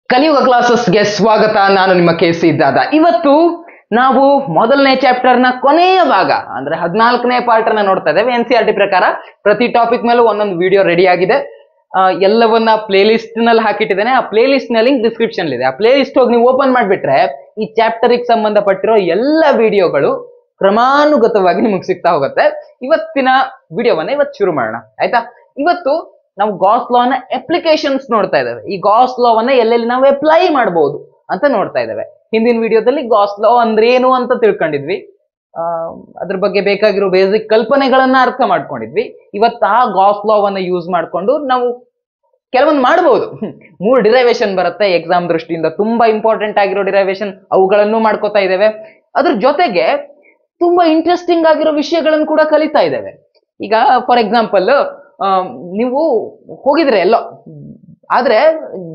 ಕಲಿಯುಗ ಕ್ಲಾಸಸ್ಗೆ ಸ್ವಾಗತ. ನಾನು ನಿಮ್ಮ ಕೆಸಿ ದಾದ. ಇವತ್ತು ನಾವು ಮೊದಲನೇ ಚಾಪ್ಟರ್ ನ ಕೊನೆಯ ಭಾಗ ಅಂದ್ರೆ 14ನೇ ಪಾರ್ಟ್ ಅನ್ನ ನೋಡ್ತಾ ಇದ್ದೇವೆ. NCERT ಪ್ರಕಾರ ಪ್ರತಿ ಟಾಪಿಕ್ ಮೇಲೂ ಒಂದೊಂದು ವಿಡಿಯೋ ರೆಡಿ ಆಗಿದೆ. ಎಲ್ಲವನ್ನ ಪ್ಲೇ ಲಿಸ್ಟ್ ನಲ್ಲಿ ಹಾಕಿಟ್ಟಿದ್ದೇನೆ. ಆ ಪ್ಲೇ ಲಿಸ್ಟ್ ನ ಲಿಂಕ್ ಡಿಸ್ಕ್ರಿಪ್ಷನ್ ಇದೆ. ಆ ಪ್ಲೇ ಲಿಸ್ಟ್ ಹೋಗಿ ನೀವು ಓಪನ್ ಮಾಡಿಬಿಟ್ರೆ ಈ ಚಾಪ್ಟರ್ ಗೆ ಸಂಬಂಧಪಟ್ಟಿರೋ ಎಲ್ಲ ವಿಡಿಯೋಗಳು ಕ್ರಮಾನುಗತವಾಗಿ ನಿಮಗೆ ಸಿಗ್ತಾ ಹೋಗುತ್ತೆ. ಇವತ್ತಿನ ವಿಡಿಯೋವನ್ನ ಇವತ್ತು ಶುರು ಮಾಡೋಣ, ಆಯ್ತಾ? ಇವತ್ತು ನಾವು ಗಾಸ್ ಲಾ ನ ಅಪ್ಲಿಕೇಶನ್ಸ್ ನೋಡ್ತಾ ಇದ್ದೇವೆ. ಈ ಗಾಸ್ ಲಾವನ್ನ ಎಲ್ಲೆಲ್ಲಿ ನಾವು ಅಪ್ಲೈ ಮಾಡಬಹುದು ಅಂತ ನೋಡ್ತಾ ಇದ್ದೇವೆ. ಹಿಂದಿನ ವಿಡಿಯೋದಲ್ಲಿ ಗಾಸ್ ಲಾ ಅಂದ್ರೆ ಏನು ಅಂತ ತಿಳ್ಕೊಂಡಿದ್ವಿ, ಅದ್ರ ಬಗ್ಗೆ ಬೇಕಾಗಿರೋ ಬೇಸಿಕ್ ಕಲ್ಪನೆಗಳನ್ನ ಅರ್ಥ ಮಾಡ್ಕೊಂಡಿದ್ವಿ. ಇವತ್ತು ಆ ಗಾಸ್ ಲಾವನ್ನ ಯೂಸ್ ಮಾಡ್ಕೊಂಡು ನಾವು ಕೆಲವೊಂದು ಮಾಡಬಹುದು. 3 ಡಿರೈವೇಶನ್ ಬರುತ್ತೆ ಎಕ್ಸಾಮ್ ದೃಷ್ಟಿಯಿಂದ, ತುಂಬಾ ಇಂಪಾರ್ಟೆಂಟ್ ಆಗಿರೋ ಡಿರೈವೇಶನ್, ಅವುಗಳನ್ನು ಮಾಡ್ಕೋತಾ ಇದ್ದೇವೆ. ಅದ್ರ ಜೊತೆಗೆ ತುಂಬಾ ಇಂಟ್ರೆಸ್ಟಿಂಗ್ ಆಗಿರೋ ವಿಷಯಗಳನ್ನು ಕೂಡ ಕಲಿತಾ ಇದ್ದೇವೆ. ಈಗ ಫಾರ್ ಎಕ್ಸಾಂಪಲ್, ನೀವು ಹೋಗಿದ್ರೆ ಎಲ್ಲೋ, ಆದ್ರೆ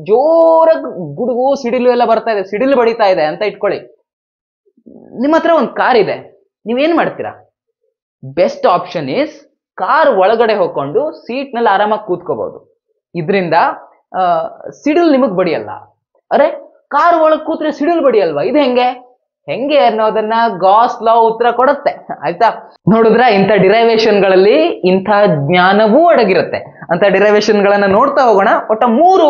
ಜೋರಾಗಿ ಗುಡುಗು ಸಿಡಿಲು ಎಲ್ಲ ಬರ್ತಾ ಇದೆ, ಸಿಡಿಲು ಬಡಿತಾ ಇದೆ ಅಂತ ಇಟ್ಕೊಳ್ಳಿ. ನಿಮ್ಮ ಹತ್ರ ಒಂದು ಕಾರ್ ಇದೆ, ನೀವೇನ್ ಮಾಡ್ತೀರಾ? ಬೆಸ್ಟ್ ಆಪ್ಷನ್ ಈಸ್ ಕಾರ್ ಒಳಗಡೆ ಹೋಗ್ಕೊಂಡು ಸೀಟ್ ನಲ್ಲಿ ಆರಾಮಾಗಿ ಕೂತ್ಕೋಬಹುದು. ಇದರಿಂದ ಸಿಡಿಲು ನಿಮಗ್ ಬಡಿಯಲ್ಲ. ಅರೆ, ಕಾರ್ ಒಳಗೆ ಕೂತ್ರೆ ಸಿಡಿಲು ಬಡಿಯಲ್ವಾ? ಇದು ಹೆಂಗೆ ಅನ್ನೋದನ್ನ ಗಾಸ್ ಲಾ ಉತ್ತರ ಕೊಡುತ್ತೆ, ಆಯ್ತಾ? ನೋಡಿದ್ರ, ಇಂಥ ಡಿರೈವೇಶನ್ ಗಳಲ್ಲಿ ಇಂಥ ಜ್ಞಾನವೂ ಅಡಗಿರುತ್ತೆ. ಅಂತ ಡಿರೈವೇಶನ್ ಗಳನ್ನ ನೋಡ್ತಾ ಹೋಗೋಣ. ಒಟ್ಟ 3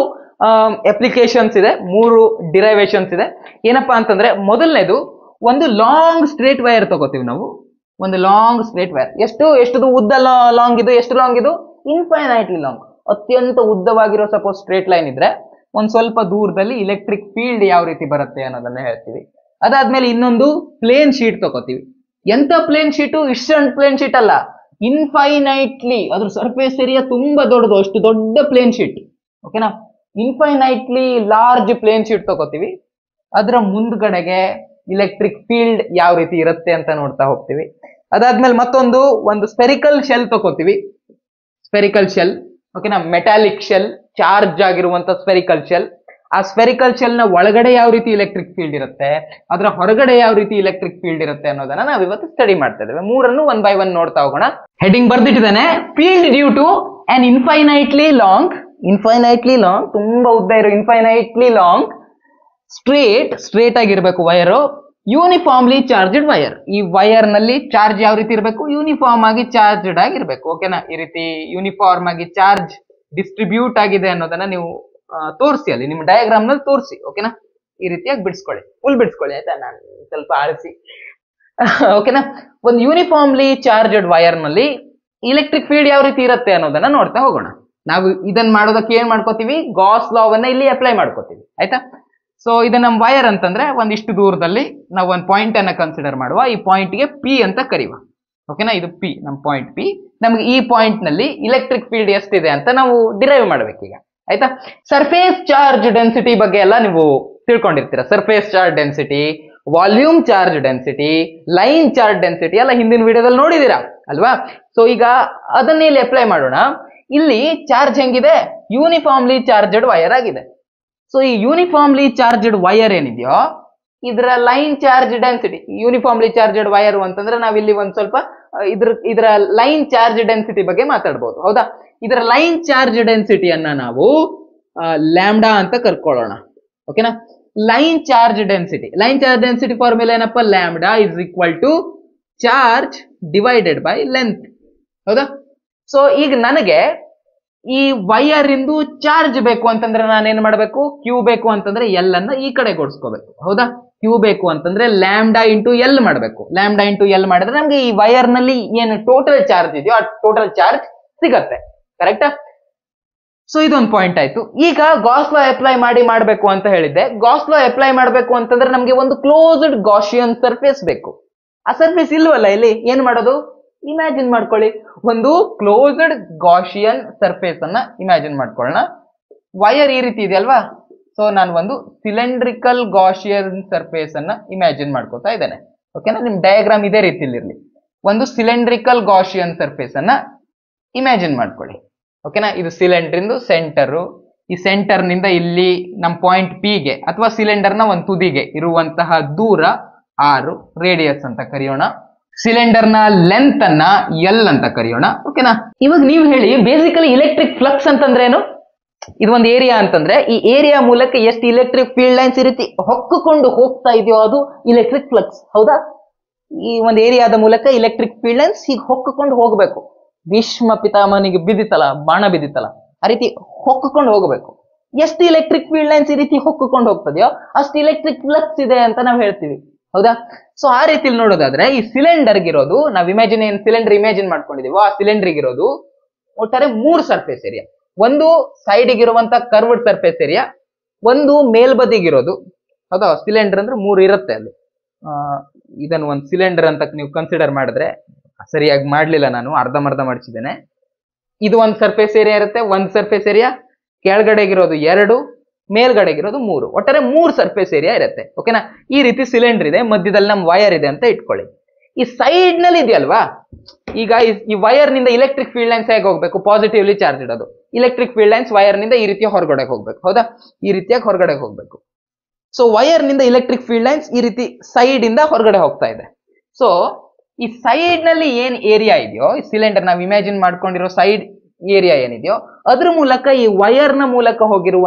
ಅಪ್ಲಿಕೇಶನ್ಸ್ ಇದೆ, 3 ಡಿರೈವೇಶನ್ಸ್ ಇದೆ. ಏನಪ್ಪಾ ಅಂತಂದ್ರೆ, ಮೊದಲನೇದು ಒಂದು ಲಾಂಗ್ ಸ್ಟ್ರೇಟ್ ವೈರ್ ತಗೋತೀವಿ ನಾವು. ಒಂದು ಲಾಂಗ್ ಸ್ಟ್ರೇಟ್ ವೈರ್ ಎಷ್ಟು ಉದ್ದ ಲಾಂಗ್ ಇದು? ಎಷ್ಟು ಲಾಂಗ್ ಇದು? Infinitely long. ಅತ್ಯಂತ ಉದ್ದವಾಗಿರೋ ಸಪೋಸ್ ಸ್ಟ್ರೇಟ್ ಲೈನ್ ಇದ್ರೆ ಒಂದ್ ಸ್ವಲ್ಪ ದೂರದಲ್ಲಿ ಇಲೆಕ್ಟ್ರಿಕ್ ಫೀಲ್ಡ್ ಯಾವ ರೀತಿ ಬರುತ್ತೆ ಅನ್ನೋದನ್ನ ಹೇಳ್ತೀವಿ. ಅದಾದ್ಮೇಲೆ ಇನ್ನೊಂದು ಪ್ಲೇನ್ ಶೀಟ್ ತಗೋತೀವಿ. ಎಂತ ಪ್ಲೇನ್ ಶೀಟು? ಇಷ್ಟೊಂದು ಪ್ಲೇನ್ ಶೀಟ್ ಅಲ್ಲ, ಇನ್ಫೈನೈಟ್ಲಿ ಅದ್ರ ಸರ್ಫೇಸ್ ಏರಿಯಾ ತುಂಬಾ ದೊಡ್ಡದು, ಅಷ್ಟು ದೊಡ್ಡ ಪ್ಲೇನ್ ಶೀಟ್, ಓಕೆನಾ? ಇನ್ಫೈನೈಟ್ಲಿ ಲಾರ್ಜ್ ಪ್ಲೇನ್ ಶೀಟ್ ತಗೋತೀವಿ. ಅದರ ಮುಂದ್ಗಡೆಗೆ ಇಲೆಕ್ಟ್ರಿಕ್ ಫೀಲ್ಡ್ ಯಾವ ರೀತಿ ಇರುತ್ತೆ ಅಂತ ನೋಡ್ತಾ ಹೋಗ್ತೀವಿ. ಅದಾದ್ಮೇಲೆ ಒಂದು ಸ್ಪೆರಿಕಲ್ ಶೆಲ್ ತಗೋತೀವಿ. ಸ್ಪೆರಿಕಲ್ ಶೆಲ್, ಓಕೆನಾ? ಮೆಟಾಲಿಕ್ ಶೆಲ್, ಚಾರ್ಜ್ ಆಗಿರುವಂತ ಸ್ಪೆರಿಕಲ್ ಶೆಲ್. ಆ ಸ್ಪೆರಿಕಲ್ ಶೆಲ್ ನ ಒಳಗಡೆ ಯಾವ ರೀತಿ ಇಲೆಕ್ಟ್ರಿಕ್ ಫೀಲ್ಡ್ ಇರುತ್ತೆ, ಅದರ ಹೊರಗಡೆ ಯಾವ ರೀತಿ ಇಲೆಕ್ಟ್ರಿಕ್ ಫೀಲ್ಡ್ ಇರುತ್ತೆ ಅನ್ನೋದನ್ನ ನಾವು ಇವತ್ತು ಸ್ಟಡಿ ಮಾಡ್ತಾ ಇದ್ದೇವೆ. 3 ಒನ್ ಬೈ ಒನ್ ನೋಡ್ತಾ ಹೋಗೋಣ. ಹೆಡಿಂಗ್ ಬರ್ದಿಟ್ಟಿದ್ದಾನೆ, field due to an infinitely long, ತುಂಬಾ ಉದ್ದ ಇರೋ ಇನ್ಫೈನೈಟ್ಲಿ ಲಾಂಗ್ ಸ್ಟ್ರೇಟ್ ಆಗಿರ್ಬೇಕು ವೈರು, ಯೂನಿಫಾರ್ಮ್ಲಿ ಚಾರ್ಜ್ಡ್ ವೈರ್. ಈ ವೈರ್ ನಲ್ಲಿ ಚಾರ್ಜ್ ಯಾವ ರೀತಿ ಇರಬೇಕು? ಯೂನಿಫಾರ್ಮ್ ಆಗಿ ಚಾರ್ಜ್ಡ್ ಆಗಿರ್ಬೇಕು, ಓಕೆನಾ? ಈ ರೀತಿ ಯೂನಿಫಾರ್ಮ್ ಆಗಿ ಚಾರ್ಜ್ ಡಿಸ್ಟ್ರಿಬ್ಯೂಟ್ ಆಗಿದೆ ಅನ್ನೋದನ್ನ ನೀವು ತೋರಿಸಿ, ಅಲ್ಲಿ ನಿಮ್ಮ ಡಯಾಗ್ರಾಮ್ ನಲ್ಲಿ ತೋರಿಸಿ, ಓಕೆನಾ? ಈ ರೀತಿಯಾಗಿ ಬಿಡಿಸ್ಕೊಳ್ಳಿ, ಫುಲ್ ಬಿಡಿಸ್ಕೊಳ್ಳಿ, ಆಯ್ತಾ? ನಾನು ಸ್ವಲ್ಪ ಆಳಿಸಿ, ಓಕೆನಾ? ಒಂದು ಯೂನಿಫಾರ್ಮ್ಲಿ ಚಾರ್ಜ್ಡ್ ವೈರ್ ನಲ್ಲಿ ಇಲೆಕ್ಟ್ರಿಕ್ ಫೀಲ್ಡ್ ಯಾವ ರೀತಿ ಇರುತ್ತೆ ಅನ್ನೋದನ್ನ ನೋಡ್ತಾ ಹೋಗೋಣ. ನಾವು ಇದನ್ನ ಮಾಡೋದಕ್ಕೆ ಏನ್ ಮಾಡ್ಕೋತೀವಿ? ಗಾಸ್ ಲಾವನ್ನ ಇಲ್ಲಿ ಅಪ್ಲೈ ಮಾಡ್ಕೋತೀವಿ, ಆಯ್ತಾ? ಸೊ ಇದು ನಮ್ಮ ವೈರ್ ಅಂತಂದ್ರೆ ಒಂದಿಷ್ಟು ದೂರದಲ್ಲಿ ನಾವು ಒಂದು ಪಾಯಿಂಟ್ ಅನ್ನ ಕನ್ಸಿಡರ್ ಮಾಡುವ. ಈ ಪಾಯಿಂಟ್ ಗೆ ಪಿ ಅಂತ ಕರೀವ, ಓಕೆನಾ? ಇದು ಪಿ, ನಮ್ಮ ಪಾಯಿಂಟ್ ಪಿ. ನಮ್ಗೆ ಈ ಪಾಯಿಂಟ್ ನಲ್ಲಿ ಇಲೆಕ್ಟ್ರಿಕ್ ಫೀಲ್ಡ್ ಎಷ್ಟಿದೆ ಅಂತ ನಾವು ಡಿರೈವ್ ಮಾಡ್ಬೇಕೀಗ, ಆಯ್ತಾ? ಸರ್ಫೇಸ್ ಚಾರ್ಜ್ ಡೆನ್ಸಿಟಿ ಬಗ್ಗೆ ಎಲ್ಲ ನೀವು ತಿಳ್ಕೊಂಡಿರ್ತೀರ. Surface charge density, volume charge density, line charge density ಎಲ್ಲ ಹಿಂದಿನ ವಿಡಿಯೋದಲ್ಲಿ ನೋಡಿದೀರಾ ಅಲ್ವಾ? ಸೊ ಈಗ ಅದನ್ನ ಇಲ್ಲಿ ಅಪ್ಲೈ ಮಾಡೋಣ. ಇಲ್ಲಿ ಚಾರ್ಜ್ ಹೆಂಗಿದೆ? ಯೂನಿಫಾರ್ಮ್ಲಿ ಚಾರ್ಜ್ಡ್ ವೈರ್ ಆಗಿದೆ. ಸೊ ಈ ಯೂನಿಫಾರ್ಮ್ಲಿ ಚಾರ್ಜ್ಡ್ ವೈರ್ ಏನಿದೆಯೋ ಇದರ line charge density, lambda charged wire ಅಂತಂದ್ರೆ ನಾವಿಲ್ಲಿ ಒಂದ್ ಸ್ವಲ್ಪ ಇದರ ಲೈನ್ ಚಾರ್ಜ್ ಡೆನ್ಸಿಟಿ ಬಗ್ಗೆ ಮಾತಾಡ್ಬೋದು, ಹೌದಾ? ಇದರ ಲೈನ್ ಚಾರ್ಜ್ ಡೆನ್ಸಿಟಿಯನ್ನ ನಾವು ಲ್ಯಾಂಬ್ಡಾ ಅಂತ ಕರ್ಕೊಳ್ಳೋಣ, ಓಕೆನಾ? ಲೈನ್ ಚಾರ್ಜ್ ಡೆನ್ಸಿಟಿ ಫಾರ್ಮುಲಾ ಏನಪ್ಪ? Lambda is equal to charge divided by length, ಹೌದಾ? ಸೊ ಈಗ ನನಗೆ ಈ ವೈರ್ ಇಂದು ಚಾರ್ಜ್ ಬೇಕು ಅಂತಂದ್ರೆ ನಾನೇನ್ ಮಾಡ್ಬೇಕು? ಕ್ಯೂ ಬೇಕು ಅಂತಂದ್ರೆ ಎಲ್ ಅನ್ನ ಈ ಕಡೆ ಕೊಡ್ಸ್ಕೋಬೇಕು, ಹೌದಾ? ಕ್ಯೂ ಬೇಕು ಅಂತಂದ್ರೆ ಲ್ಯಾಂಬ್ಡಾ ಇಂಟು ಎಲ್ ಮಾಡಬೇಕು. ಲ್ಯಾಂಬ್ಡಾ ಇಂಟು ಎಲ್ ಮಾಡಿದ್ರೆ ನಮ್ಗೆ ಈ ವೈರ್ ನಲ್ಲಿ ಏನು ಟೋಟಲ್ ಚಾರ್ಜ್ ಇದೆಯೋ ಆ ಟೋಟಲ್ ಚಾರ್ಜ್ ಸಿಗತ್ತೆ, ಕರೆಕ್ಟಾ? ಸೊ ಇದೊಂದು ಪಾಯಿಂಟ್ ಆಯ್ತು. ಈಗ ಗಾಸ್ ಲಾ ಅಪ್ಲೈ ಮಾಡಬೇಕು ಅಂತ ಹೇಳಿದ್ದೆ. ಗಾಸ್ ಲಾ ಅಪ್ಲೈ ಮಾಡಬೇಕು ಅಂತಂದ್ರೆ ನಮ್ಗೆ ಒಂದು ಕ್ಲೋಸ್ಡ್ ಗಾಸಿಯನ್ ಸರ್ಫೇಸ್ ಬೇಕು. ಆ ಸರ್ಫೇಸ್ ಇಲ್ವಲ್ಲ ಇಲ್ಲಿ, ಏನ್ ಮಾಡೋದು? ಇಮ್ಯಾಜಿನ್ ಮಾಡ್ಕೊಳ್ಳಿ, ಒಂದು ಕ್ಲೋಸ್ಡ್ ಗಾಸಿಯನ್ ಸರ್ಫೇಸ್ ಅನ್ನ ಇಮ್ಯಾಜಿನ್ ಮಾಡ್ಕೊಳ್ಳೋಣ. ವೈರ್ ಈ ರೀತಿ ಇದೆ ಅಲ್ವಾ? ಸೊ ನಾನು ಒಂದು ಸಿಲಿಂಡ್ರಿಕಲ್ ಗಾಸಿಯನ್ ಸರ್ಫೇಸ್ ಅನ್ನ ಇಮ್ಯಾಜಿನ್ ಮಾಡ್ಕೋತಾ ಇದ್ದೇನೆ, ಓಕೆನಾ? ನಿಮ್ ಡಯಾಗ್ರಾಮ್ ಇದೇ ರೀತಿಲಿರ್ಲಿ. ಒಂದು ಸಿಲಿಂಡ್ರಿಕಲ್ ಗಾಸಿಯನ್ ಸರ್ಫೇಸ್ ಅನ್ನ ಇಮ್ಯಾಜಿನ್ ಮಾಡ್ಕೊಳ್ಳಿ, ಓಕೆನಾ? ಇದು ಸಿಲಿಂಡ್ರಿಂದು ಸೆಂಟರು. ಈ ಸೆಂಟರ್ ನಿಂದ ಇಲ್ಲಿ ನಮ್ಮ ಪಾಯಿಂಟ್ ಪಿ ಗೆ ಅಥವಾ ಸಿಲಿಂಡರ್ ನ ಒಂದು ತುದಿಗೆ ಇರುವಂತಹ ದೂರ 6, ರೇಡಿಯಸ್ ಅಂತ ಕರೆಯೋಣ. ಸಿಲಿಂಡರ್ ನ ಲೆಂತ್ ಅನ್ನ ಎಲ್ ಅಂತ ಕರೆಯೋಣ, ಓಕೆನಾ? ಇವಾಗ ನೀವು ಹೇಳಿ, ಬೇಸಿಕಲಿ ಇಲೆಕ್ಟ್ರಿಕ್ ಫ್ಲಕ್ಸ್ ಅಂತಂದ್ರೆ ಏನು? ಇದು ಒಂದು ಏರಿಯಾ ಅಂತಂದ್ರೆ ಈ ಏರಿಯಾ ಮೂಲಕ ಎಷ್ಟು ಇಲೆಕ್ಟ್ರಿಕ್ ಫೀಲ್ಡ್ ಲೈನ್ಸ್ ಈ ರೀತಿ ಹೊಕ್ಕುಕೊಂಡು ಹೋಗ್ತಾ ಇದೆಯೋ ಅದು ಇಲೆಕ್ಟ್ರಿಕ್ ಫ್ಲಕ್ಸ್. ಹೌದಾ? ಈ ಒಂದು ಏರಿಯಾದ ಮೂಲಕ ಇಲೆಕ್ಟ್ರಿಕ್ ಫೀಲ್ಡ್ ಲೈನ್ಸ್ ಹೀಗೆ ಹೊಕ್ಕುಕೊಂಡು ಹೋಗ್ಬೇಕು. ಭೀಷ್ಮ ಪಿತಾಮಹನಿಗೆ ಬಿದ್ದಿತ್ತಲ್ಲ, ಬಾಣ ಬಿದ್ದಿತ್ತಲ್ಲ, ಆ ರೀತಿ ಹೊಕ್ಕುಕೊಂಡು ಹೋಗಬೇಕು. ಎಷ್ಟು ಇಲೆಕ್ಟ್ರಿಕ್ ಫೀಲ್ಡ್ ಲೈನ್ಸ್ ಈ ರೀತಿ ಹೊಕ್ಕುಕೊಂಡು ಹೋಗ್ತದೆಯೋ ಅಷ್ಟು ಇಲೆಕ್ಟ್ರಿಕ್ ಫ್ಲಕ್ಸ್ ಇದೆ ಅಂತ ನಾವು ಹೇಳ್ತೀವಿ. ಹೌದಾ? ಸೊ ಆ ರೀತಿಲಿ ನೋಡೋದಾದ್ರೆ ಈ ಸಿಲಿಂಡರ್ಗಿರೋದು, ನಾವು ಸಿಲಿಂಡರ್ ಇಮ್ಯಾಜಿನ್ ಮಾಡ್ಕೊಂಡಿದೀವೋ ಆ ಸಿಲಿಂಡರ್ಗಿರೋದು ಒಟ್ಟಾರೆ 3 ಸರ್ಫೇಸ್ ಏರಿಯಾ. ಒಂದು ಸೈಡ್ಗಿರುವಂತ ಕರ್ವ್ಡ್ ಸರ್ಫೇಸ್ ಏರಿಯಾ, ಒಂದು ಮೇಲ್ಬದಿಗಿರೋದು. ಹೌದಾ? ಸಿಲಿಂಡರ್ ಅಂದ್ರೆ 3 ಇರುತ್ತೆ ಅಲ್ಲಿ. ಇದನ್ನು ಒಂದು ಸಿಲಿಂಡರ್ ಅಂತ ನೀವು ಕನ್ಸಿಡರ್ ಮಾಡಿದ್ರೆ, ಸರಿಯಾಗಿ ಮಾಡ್ಲಿಲ್ಲ ನಾನು, ಅರ್ಧಂಬರ್ಧ ಮಾಡಿಸಿದ್ದೇನೆ. ಇದು ಒಂದು ಸರ್ಫೇಸ್ ಏರಿಯಾ ಇರುತ್ತೆ, ಒಂದು ಸರ್ಫೇಸ್ ಏರಿಯಾ, ಕೆಳಗಡೆಗಿರೋದು 2, ಮೇಲ್ಗಡೆಗಿರೋದು 3, ಒಟ್ಟಾರೆ 3 ಸರ್ಫೇಸ್ ಏರಿಯಾ ಇರುತ್ತೆ. ಓಕೆನಾ? ಈ ರೀತಿ ಸಿಲಿಂಡರ್ ಇದೆ, ಮಧ್ಯದಲ್ಲಿ ನಮ್ ವೈರ್ ಇದೆ ಅಂತ ಇಟ್ಕೊಳ್ಳಿ. ಈ ಸೈಡ್ ನಲ್ಲಿ ಇದೆಯಲ್ವಾ, ಈಗ ಈ ವೈರ್ ನಿಂದ ಇಲೆಕ್ಟ್ರಿಕ್ ಫೀಲ್ಡ್ ಲೈನ್ಸ್ ಹೇಗೆ ಹೋಗ್ಬೇಕು? ಪಾಸಿಟಿವ್ಲಿ ಚಾರ್ಜ್ ಇಡೋದು ಇಲೆಕ್ಟ್ರಿಕ್ ಫೀಲ್ಡ್ ಲೈನ್ಸ್ ವೈರ್ ನಿಂದ ಈ ರೀತಿಯ ಹೊರಗಡೆ ಹೋಗ್ಬೇಕು. ಹೌದಾ? ಈ ರೀತಿಯಾಗಿ ಹೊರಗಡೆ ಹೋಗ್ಬೇಕು. ಸೊ ವೈರ್ ನಿಂದ ಇಲೆಕ್ಟ್ರಿಕ್ ಫೀಲ್ಡ್ ಲೈನ್ಸ್ ಈ ರೀತಿ ಸೈಡ್ ಇಂದ ಹೊರಗಡೆ ಹೋಗ್ತಾ ಇದೆ. ಸೊ ಈ ಸೈಡ್ ನಲ್ಲಿ ಏನ್ ಏರಿಯಾ ಇದೆಯೋ, ಈ ಸಿಲಿಂಡರ್ ನಾವು ಇಮ್ಯಾಜಿನ್ ಮಾಡ್ಕೊಂಡಿರೋ ಸೈಡ್ ಏರಿಯಾ ಏನಿದೆಯೋ ಅದ್ರ ಮೂಲಕ ಈ ವೈರ್ ನ ಮೂಲಕ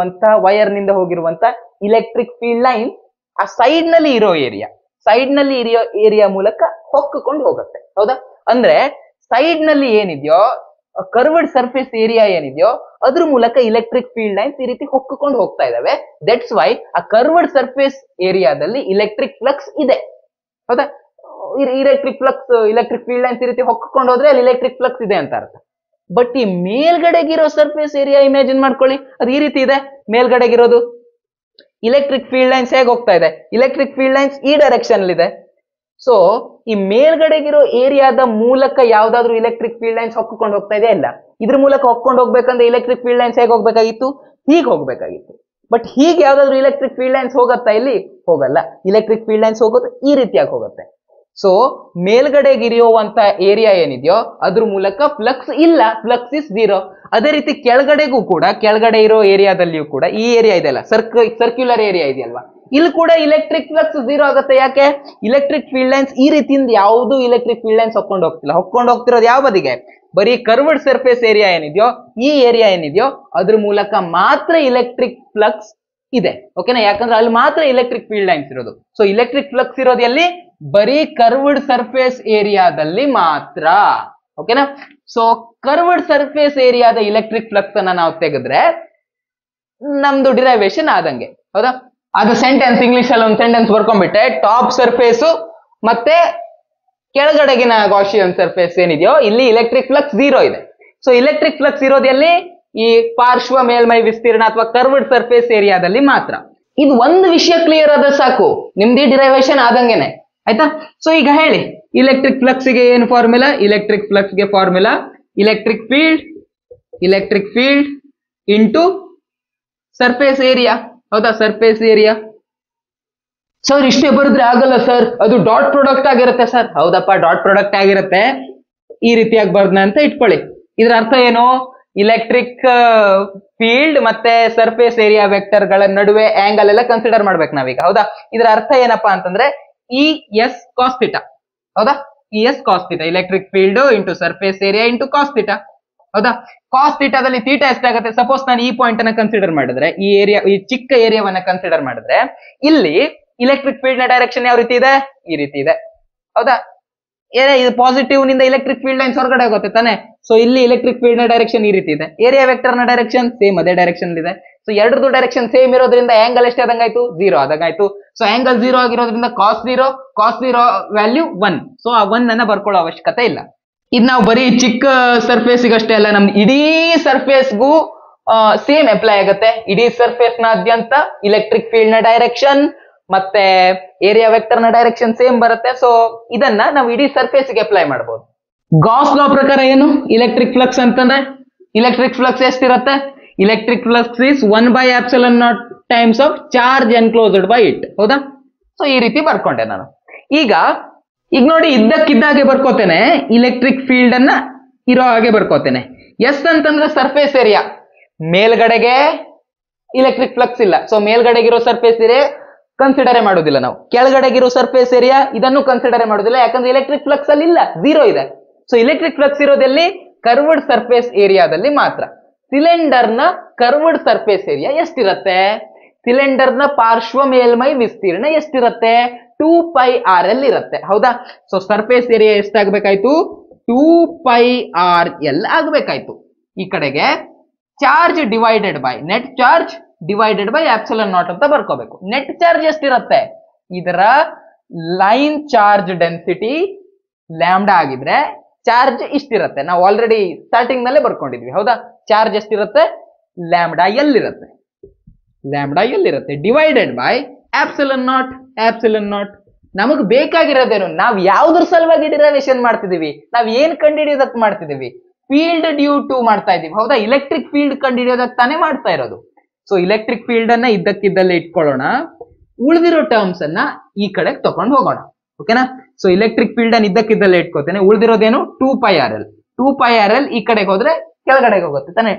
ವೈರ್ ನಿಂದ ಹೋಗಿರುವಂತ ಇಲೆಕ್ಟ್ರಿಕ್ ಫೀಲ್ಡ್ ಲೈನ್ ಆ ಸೈಡ್ ನಲ್ಲಿ ಇರೋ ಏರಿಯಾ ಮೂಲಕ ಹೊಕ್ಕುಕೊಂಡು ಹೋಗುತ್ತೆ. ಹೌದಾ? ಅಂದ್ರೆ ಸೈಡ್ ನಲ್ಲಿ ಏನಿದೆಯೋ ಕರ್ವ್ಡ್ ಸರ್ಫೇಸ್ ಏರಿಯಾ ಏನಿದೆಯೋ ಅದ್ರ ಮೂಲಕ ಇಲೆಕ್ಟ್ರಿಕ್ ಫೀಲ್ಡ್ ಲೈನ್ಸ್ ಈ ರೀತಿ ಹೊಕ್ಕುಕೊಂಡು ಹೋಗ್ತಾ ಇದಾವೆ. ದಟ್ಸ್ ವೈ ಆ ಕರ್ವ್ಡ್ ಸರ್ಫೇಸ್ ಏರಿಯಾದಲ್ಲಿ ಇಲೆಕ್ಟ್ರಿಕ್ ಫ್ಲಕ್ಸ್ ಇದೆ. ಹೌದಾ? ಇಲೆಕ್ಟ್ರಿಕ್ ಫೀಲ್ಡ್ ಲೈನ್ಸ್ ಈ ರೀತಿ ಹೊಕ್ಕೊಂಡು ಹೋದ್ರೆ ಅಲ್ಲಿ ಇಲೆಕ್ಟ್ರಿಕ್ ಫ್ಲಕ್ಸ್ ಇದೆ ಅಂತ ಅರ್ಥ. ಬಟ್ ಈ ಮೇಲ್ಗಡೆಗಿರೋ ಸರ್ಫೇಸ್ ಏರಿಯಾ ಇಮ್ಯಾಜಿನ್ ಮಾಡ್ಕೊಳ್ಳಿ, ಅದು ಈ ರೀತಿ ಇದೆ. ಮೇಲ್ಗಡೆಗಿರೋದು ಇಲೆಕ್ಟ್ರಿಕ್ ಫೀಲ್ಡ್ ಲೈನ್ಸ್ ಹೇಗೆ ಹೋಗ್ತಾ ಇದೆ? ಇಲೆಕ್ಟ್ರಿಕ್ ಫೀಲ್ಡ್ ಲೈನ್ಸ್ ಈ ಡೈರೆಕ್ಷನ್ ಅಲ್ಲಿ ಇದೆ. ಸೊ ಈ ಮೇಲ್ಗಡೆಗಿರೋ ಏರಿಯಾದ ಮೂಲಕ ಯಾವ್ದಾದ್ರು ಇಲೆಕ್ಟ್ರಿಕ್ ಫೀಲ್ಡ್ ಲೈನ್ಸ್ ಹೊಕ್ಕೊಂಡು ಹೋಗ್ತಾ ಇದೆಯಾ? ಇಲ್ಲ. ಇದ್ರ ಮೂಲಕ ಹೊಕ್ಕೊಂಡು ಹೋಗ್ಬೇಕಂದ್ರೆ ಇಲೆಕ್ಟ್ರಿಕ್ ಫೀಲ್ಡ್ ಲೈನ್ಸ್ ಹೇಗೆ ಹೋಗ್ಬೇಕಾಗಿತ್ತು? ಹೀಗೆ ಹೋಗ್ಬೇಕಾಗಿತ್ತು. ಬಟ್ ಹೀಗೆ ಯಾವ್ದಾದ್ರು ಇಲೆಕ್ಟ್ರಿಕ್ ಫೀಲ್ಡ್ ಲೈನ್ಸ್ ಹೋಗತ್ತಾ? ಇಲ್ಲಿ ಹೋಗಲ್ಲ. ಇಲೆಕ್ಟ್ರಿಕ್ ಫೀಲ್ಡ್ ಲೈನ್ಸ್ ಹೋಗೋದು ಈ ರೀತಿಯಾಗಿ ಹೋಗುತ್ತೆ. ಸೊ ಮೇಲ್ಗಡೆಗಿರಿಯುವಂತ ಏರಿಯಾ ಏನಿದೆಯೋ ಅದ್ರ ಮೂಲಕ ಫ್ಲಕ್ಸ್ ಇಲ್ಲ, ಫ್ಲಕ್ಸ್ ಇಸ್ 0. ಅದೇ ರೀತಿ ಕೆಳಗಡೆಗೂ ಕೂಡ, ಕೆಳಗಡೆ ಇರೋ ಏರಿಯಾದಲ್ಲಿಯೂ ಕೂಡ, ಈ ಏರಿಯಾ ಇದೆಯಲ್ಲ ಸರ್ಕ್ಯುಲರ್ ಏರಿಯಾ ಇದೆಯಲ್ವಾ, ಇಲ್ಲಿ ಕೂಡ ಇಲೆಕ್ಟ್ರಿಕ್ ಫ್ಲಕ್ಸ್ 0 ಆಗುತ್ತೆ. ಯಾಕೆ? ಇಲೆಕ್ಟ್ರಿಕ್ ಫೀಲ್ಡ್ ಲೈನ್ಸ್ ಈ ರೀತಿಯಿಂದ ಯಾವುದು ಇಲೆಕ್ಟ್ರಿಕ್ ಫೀಲ್ಡ್ ಲೈನ್ಸ್ ಹೊಕ್ಕೊಂಡು ಹೋಗ್ತಿರೋದು ಯಾವ ಬದಿಗೆ? ಬರೀ ಕರ್ವ್ಡ್ ಸರ್ಫೇಸ್ ಏರಿಯಾ ಏನಿದೆಯೋ, ಈ ಏರಿಯಾ ಏನಿದೆಯೋ ಅದ್ರ ಮೂಲಕ ಮಾತ್ರ ಇಲೆಕ್ಟ್ರಿಕ್ ಫ್ಲಕ್ಸ್ ಇದೆ. ಓಕೆನಾ? ಯಾಕಂದ್ರೆ ಅಲ್ಲಿ ಮಾತ್ರ ಇಲೆಕ್ಟ್ರಿಕ್ ಫೀಲ್ಡ್ ಲೈನ್ಸ್ ಇರೋದು. ಸೊ ಇಲೆಕ್ಟ್ರಿಕ್ ಫ್ಲಕ್ಸ್ ಇರೋದು ಎಲ್ಲಿ? ಬರೀ ಕರ್ವ್ಡ್ ಸರ್ಫೇಸ್ ಏರಿಯಾದಲ್ಲಿ ಮಾತ್ರ. ಓಕೆನಾ? ಸೊ ಕರ್ವ್ಡ್ ಸರ್ಫೇಸ್ ಏರಿಯಾದ ಇಲೆಕ್ಟ್ರಿಕ್ ಫ್ಲಕ್ಸ್ ಅನ್ನ ನಾವು ತೆಗೆದ್ರೆ ನಮ್ದು ಡಿರೈವೇಶನ್ ಆದಂಗೆ. ಹೌದಾ? ಅದು ಸೆಂಟೆನ್ಸ್ ಇಂಗ್ಲಿಷ್ ಅಲ್ಲಿ ಒಂದು ಸೆಂಟೆನ್ಸ್ ಬರ್ಕೊಂಡ್ಬಿಟ್ಟೆ, ಟಾಪ್ ಸರ್ಫೇಸ್ ಮತ್ತೆ ಕೆಳಗಡೆಗಿನ ಗಾಸಿಯನ್ ಸರ್ಫೇಸ್ ಏನಿದೆಯೋ ಇಲ್ಲಿ ಇಲೆಕ್ಟ್ರಿಕ್ ಫ್ಲಕ್ಸ್ 0 ಇದೆ. ಸೊ ಇಲೆಕ್ಟ್ರಿಕ್ ಫ್ಲಕ್ಸ್ ಇರೋದು ಎಲ್ಲಿ? ಈ ಪಾರ್ಶ್ವ ಮೇಲ್ಮೈ ವಿಸ್ತೀರ್ಣ ಅಥವಾ ಕರ್ವ್ಡ್ ಸರ್ಫೇಸ್ ಏರಿಯಾದಲ್ಲಿ ಮಾತ್ರ. ಇದು ಒಂದು ವಿಷಯ ಕ್ಲಿಯರ್ ಆದ್ರೆ ಸಾಕು, ನಿಮ್ದು ಡಿರೈವೇಶನ್ ಆದಂಗೆನೆ. ಆಯ್ತಾ? ಸೊ ಈಗ ಹೇಳಿ, ಇಲೆಕ್ಟ್ರಿಕ್ ಫ್ಲಕ್ಸ್ ಗೆ ಏನು ಫಾರ್ಮುಲಾ? ಇಲೆಕ್ಟ್ರಿಕ್ ಫ್ಲಕ್ಸ್ ಗೆ formula electric field into surface area. ಹೌದಾ? Surface area. ಸರ್ ಇಷ್ಟೇ ಬರೆದ್ರೆ ಆಗಲ್ಲ ಸರ್, ಅದು ಡಾಟ್ ಪ್ರಾಡಕ್ಟ್ ಆಗಿರುತ್ತೆ ಸರ್. ಹೌದಪ್ಪ, ಡಾಟ್ ಪ್ರಾಡಕ್ಟ್ ಆಗಿರುತ್ತೆ. ಈ ರೀತಿಯಾಗಿ ಬರ್ದ್ನ ಅಂತ ಇಟ್ಕೊಳ್ಳಿ. ಇದ್ರ ಅರ್ಥ ಏನು? ಇಲೆಕ್ಟ್ರಿಕ್ ಫೀಲ್ಡ್ ಮತ್ತೆ ಸರ್ಫೇಸ್ ಏರಿಯಾ ವೆಕ್ಟರ್ ಗಳ ನಡುವೆ ಆಂಗಲ್ ಎಲ್ಲ ಕನ್ಸಿಡರ್ ಮಾಡ್ಬೇಕು ನಾವೀಗ. ಹೌದಾ? ಇದರ ಅರ್ಥ ಏನಪ್ಪಾ ಅಂತಂದ್ರೆ ಇ ಎಸ್ ಕಾಸ್ ಥೀಟಾ. ಹೌದಾ? E S cos theta, electric field into surface area into cos theta. ಹೌದಾ? ಕಾಸ್ ಥೀಟಾದಲ್ಲಿ ಥೀಟಾ ಎಷ್ಟಾಗುತ್ತೆ? ಸಪೋಸ್ ನಾನು ಈ ಪಾಯಿಂಟ್ ಅನ್ನ ಕನ್ಸಿಡರ್ ಮಾಡಿದ್ರೆ, ಈ ಚಿಕ್ಕ ಏರಿಯಾವನ್ನ ಕನ್ಸಿಡರ್ ಮಾಡಿದ್ರೆ, ಇಲ್ಲಿ ಇಲೆಕ್ಟ್ರಿಕ್ ಫೀಲ್ಡ್ ನ ಡೈರೆಕ್ಷನ್ ಯಾವ ರೀತಿ ಇದೆ? ಈ ರೀತಿ ಇದೆ. ಹೌದಾ? ಇದು ಪಾಸಿಟಿವ್ ನಿಂದ ಇಲೆಕ್ಟ್ರಿಕ್ ಫೀಲ್ಡ್ ಲೈನ್ಸ್ ಹೊರಗಡೆ ಹೋಗುತ್ತೆ ತಾನೆ. ಸೊ ಇಲ್ಲಿ ಇಲೆಕ್ಟ್ರಿಕ್ ಫೀಲ್ಡ್ ನ ಡೈರೆಕ್ಷನ್ ಈ ರೀತಿ ಇದೆ. ಏರಿಯಾ ವೆಕ್ಟರ್ ನ ಡೈರೆಕ್ಷನ್ ಸೇಮ್ ಅದೇ ಡೈರೆಕ್ಷನ್ ಇದೆ. ಸೊ ಎರಡರದ್ದು ಡೈರೆಕ್ಷನ್ ಸೇಮ್ ಇರೋದ್ರಿಂದ ಆಂಗಲ್ ಎಷ್ಟೇ ಆದಂಗಾಯ್ತು? 0 ಆದಂಗಾಯ್ತು. ಸೊ ಆಂಗಲ್ 0 ಆಗಿರೋದ್ರಿಂದ ಕಾಸ್ 0 ವ್ಯಾಲ್ಯೂ 1. ಸೊ ಆ 1 ಅನ್ನ ಬರ್ಕೊಳ್ಳೋ ಅವಶ್ಯಕತೆ ಇಲ್ಲ. ಇದು ನಾವು ಬರೀ ಚಿಕ್ಕ ಸರ್ಫೇಸ್ ಅಷ್ಟೇ ಅಲ್ಲ, ನಮ್ ಇಡೀ ಸರ್ಫೇಸ್ಗೂ ಸೇಮ್ ಅಪ್ಲೈ ಆಗುತ್ತೆ. ಇಡೀ ಸರ್ಫೇಸ್ ನಾದ್ಯಂತ ಇಲೆಕ್ಟ್ರಿಕ್ ಫೀಲ್ಡ್ ನ ಡೈರೆಕ್ಷನ್ ಮತ್ತೆ ಏರಿಯಾ ವೆಕ್ಟರ್ ನ ಡೈರೆಕ್ಷನ್ ಸೇಮ್ ಬರುತ್ತೆ. ಸೊ ಇದನ್ನ ನಾವು ಇಡೀ ಸರ್ಫೇಸ್ ಗೆ ಅಪ್ಲೈ ಮಾಡಬಹುದು. ಗಾಸ್ ಲಾ ಪ್ರಕಾರ ಏನು ಇಲೆಕ್ಟ್ರಿಕ್ ಫ್ಲಕ್ಸ್ ಅಂತಂದ್ರೆ? ಇಲೆಕ್ಟ್ರಿಕ್ ಫ್ಲಕ್ಸ್ ಎಷ್ಟಿರುತ್ತೆ? Electric flux is 1/ε0 times of charge enclosed by it. ಹೌದಾ? ಸೊ ಈ ರೀತಿ ಬರ್ಕೊಂಡೆ ನಾನು. ಈಗ ನೋಡಿ, ಇದ್ದಕ್ಕಿದ್ದಾಗೆ ಬರ್ಕೋತೇನೆ, ಇಲೆಕ್ಟ್ರಿಕ್ ಫೀಲ್ಡ್ ಅನ್ನ ಇರೋ ಹಾಗೆ ಬರ್ಕೋತೇನೆ. ಎಸ್ ಅಂತಂದ್ರೆ ಸರ್ಫೇಸ್ ಏರಿಯಾ, ಮೇಲ್ಗಡೆಗೆ ಇಲೆಕ್ಟ್ರಿಕ್ ಫ್ಲಕ್ಸ್ ಇಲ್ಲ. ಸೊ ಮೇಲ್ಗಡೆಗಿರೋ ಸರ್ಫೇಸ್ ಏರಿಯಾ ಕನ್ಸಿಡರೇ ಮಾಡೋದಿಲ್ಲ ನಾವು. ಕೆಳಗಡೆಗಿರೋ ಸರ್ಫೇಸ್ ಏರಿಯಾ ಇದನ್ನು ಕನ್ಸಿಡರೇ ಮಾಡೋದಿಲ್ಲ, ಯಾಕಂದ್ರೆ ಇಲೆಕ್ಟ್ರಿಕ್ ಫ್ಲಕ್ಸ್ ಅಲ್ಲಿ ಇಲ್ಲ, 0 ಇದೆ. ಸೊ ಇಲೆಕ್ಟ್ರಿಕ್ ಫ್ಲಕ್ಸ್ ಇರೋದಲ್ಲಿ ಕರ್ವ್ಡ್ ಸರ್ಫೇಸ್ ಏರಿಯಾದಲ್ಲಿ ಮಾತ್ರ. ಸಿಲಿಂಡರ್ ನ ಕರ್ವ್ಡ್ ಸರ್ಫೇಸ್ ಏರಿಯಾ ಎಷ್ಟಿರತ್ತೆ? ಸಿಲಿಂಡರ್ ನ ಪಾರ್ಶ್ವ ಮೇಲ್ಮೈ ವಿಸ್ತೀರ್ಣ ಎಷ್ಟಿರತ್ತೆ? 2πrl ಇರತ್ತೆ. ಹೌದಾ? ಸೊ ಸರ್ಫೇಸ್ ಏರಿಯಾ ಎಷ್ಟಾಗಬೇಕಾಯ್ತು? 2πrl ಆಗಬೇಕಾಯ್ತು. ಈ ಕಡೆಗೆ charge divided by net charge divided by epsilon naught ಅಂತ ಬರ್ಕೋಬೇಕು. ನೆಟ್ ಚಾರ್ಜ್ ಎಷ್ಟಿರತ್ತೆ? ಇದರ ಲೈನ್ ಚಾರ್ಜ್ ಡೆನ್ಸಿಟಿ ಲ್ಯಾಂಬ್ಡಾ ಆಗಿದ್ರೆ ಚಾರ್ಜ್ ಇಷ್ಟಿರತ್ತೆ. ನಾವು ಆಲ್ರೆಡಿ ಸ್ಟಾರ್ಟಿಂಗ್ ನಲ್ಲೇ ಬರ್ಕೊಂಡಿದ್ವಿ. ಹೌದಾ? ಚಾರ್ಜ್ ಎಷ್ಟಿರತ್ತೆ? ಲ್ಯಾಂಬ್ಡಾ ಎಲ್ ಇರುತ್ತೆ. ಲ್ಯಾಂಬ್ಡಾ ಎಲ್ ಇರುತ್ತೆ divided by epsilon not. Epsilon naught ನಮಗ್ ಬೇಕಾಗಿರೋದೇನು? ನಾವ್ ಯಾವ್ದ್ರ ಸಲುವಾಗಿ ಡಿರೈವೇಶನ್ ಮಾಡ್ತಿದೀವಿ? ನಾವ್ ಏನ್ ಕಂಡುಹಿಡಿಯೋದಕ್ಕೆ ಮಾಡ್ತಿದೀವಿ? ಫೀಲ್ಡ್ ಡ್ಯೂ ಟು ಮಾಡ್ತಾ ಇದೀವಿ. ಹೌದಾ? ಇಲೆಕ್ಟ್ರಿಕ್ ಫೀಲ್ಡ್ ಕಂಡುಹಿಡಿಯೋದಕ್ಕೆ ತಾನೇ ಮಾಡ್ತಾ ಇರೋದು. ಸೊ ಇಲೆಕ್ಟ್ರಿಕ್ ಫೀಲ್ಡ್ ಅನ್ನ ಇದ್ದಕ್ಕಿದ್ದಲ್ಲೇ ಇಟ್ಕೊಳ್ಳೋಣ. ಉಳಿದಿರೋ ಟರ್ಮ್ಸ್ ಅನ್ನ ಈ ಕಡೆ ತಗೊಂಡು ಹೋಗೋಣ. ಓಕೆನಾ? ಸೊ ಇಲೆಕ್ಟ್ರಿಕ್ ಫೀಲ್ಡ್ ಅನ್ನ ಇದ್ದಕ್ಕಿದ್ದಲ್ಲೇ ಇಟ್ಕೋತೇನೆ. ಉಳಿದಿರೋದೇನು? 2πrl. 2πrl ಈ ಕಡೆಗೆ ಹೋದ್ರೆ ಕೆಳಗಡೆಗೆ ಹೋಗುತ್ತೆ ತಾನೆ,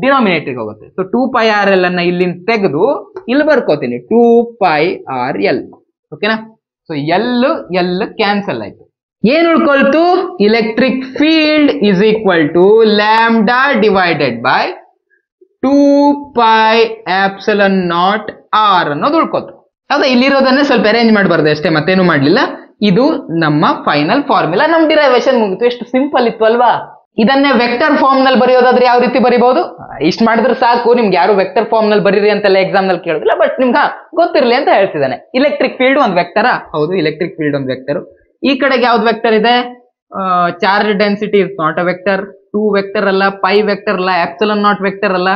ಡಿನಾಮಿನೇಟರ್ಗೆ ಹೋಗುತ್ತೆ. ಸೊ 2πrl ಅನ್ನ ಇಲ್ಲಿಂದ ತೆಗೆದು ಇಲ್ಲಿ ಬರ್ಕೋತೀನಿ 2πrl. ಓಕೆನಾ? ಸೊ ಎಲ್ ಕ್ಯಾನ್ಸಲ್ ಆಯ್ತು. ಏನ್ ಉಳ್ಕೊಳ್ತು? Electric field is equal to lambda divided by 2π naught R ಅನ್ನೋದು ಉಳ್ಕೋತು. ಹೌದಾ? ಇಲ್ಲಿರೋದನ್ನೇ ಸ್ವಲ್ಪ ಅರೇಂಜ್ ಮಾಡಬಾರ್ದು ಅಷ್ಟೇ, ಮತ್ತೇನು ಮಾಡ್ಲಿಲ್ಲ. ಇದು ನಮ್ಮ ಫೈನಲ್ ಫಾರ್ಮುಲಾ. ನಮ್ ಡಿರೈವೇಶನ್ ಮುಗಿತು. ಎಷ್ಟು ಸಿಂಪಲ್ ಇತ್ತು ಅಲ್ವಾ? ಇದನ್ನೇ ವೆಕ್ಟರ್ ಫಾರ್ಮ್ ನಲ್ಲಿ ಬರೆಯೋದಾದ್ರೆ ಯಾವ ರೀತಿ ಬರೀಬಹುದು? ಇಷ್ಟು ಮಾಡಿದ್ರೆ ಸಾಕು. ನಿಮ್ಗೆ ಯಾರು ವೆಕ್ಟರ್ ಫಾರ್ಮ್ ನಲ್ಲಿ ಬರೀರಿ ಅಂತೆಲ್ಲ ಎಕ್ಸಾಮ್ ನಲ್ಲಿ ಕೇಳಿದಿಲ್ಲ, ಬಟ್ ನಿಮ್ಗೆ ಗೊತ್ತಿರಲಿ ಅಂತ ಹೇಳ್ತಿದ್ದಾನೆ. ಇಲೆಕ್ಟ್ರಿಕ್ ಫೀಲ್ಡ್ ಒಂದು ವೆಕ್ಟರಾ? ಹೌದು, ಇಲೆಕ್ಟ್ರಿಕ್ ಫೀಲ್ಡ್ ಒಂದು ವೆಕ್ಟರ್. ಈ ಕಡೆಗೆ ಯಾವ್ದು ವೆಕ್ಟರ್ ಇದೆ? Charge density is not a vector. 2 vector ಅಲ್ಲ, ಪೈ ವೆಕ್ಟರ್ ಅಲ್ಲ, ಎಪ್ಸಿಲಾನ್ ನಾಟ್ ವೆಕ್ಟರ್ ಅಲ್ಲ,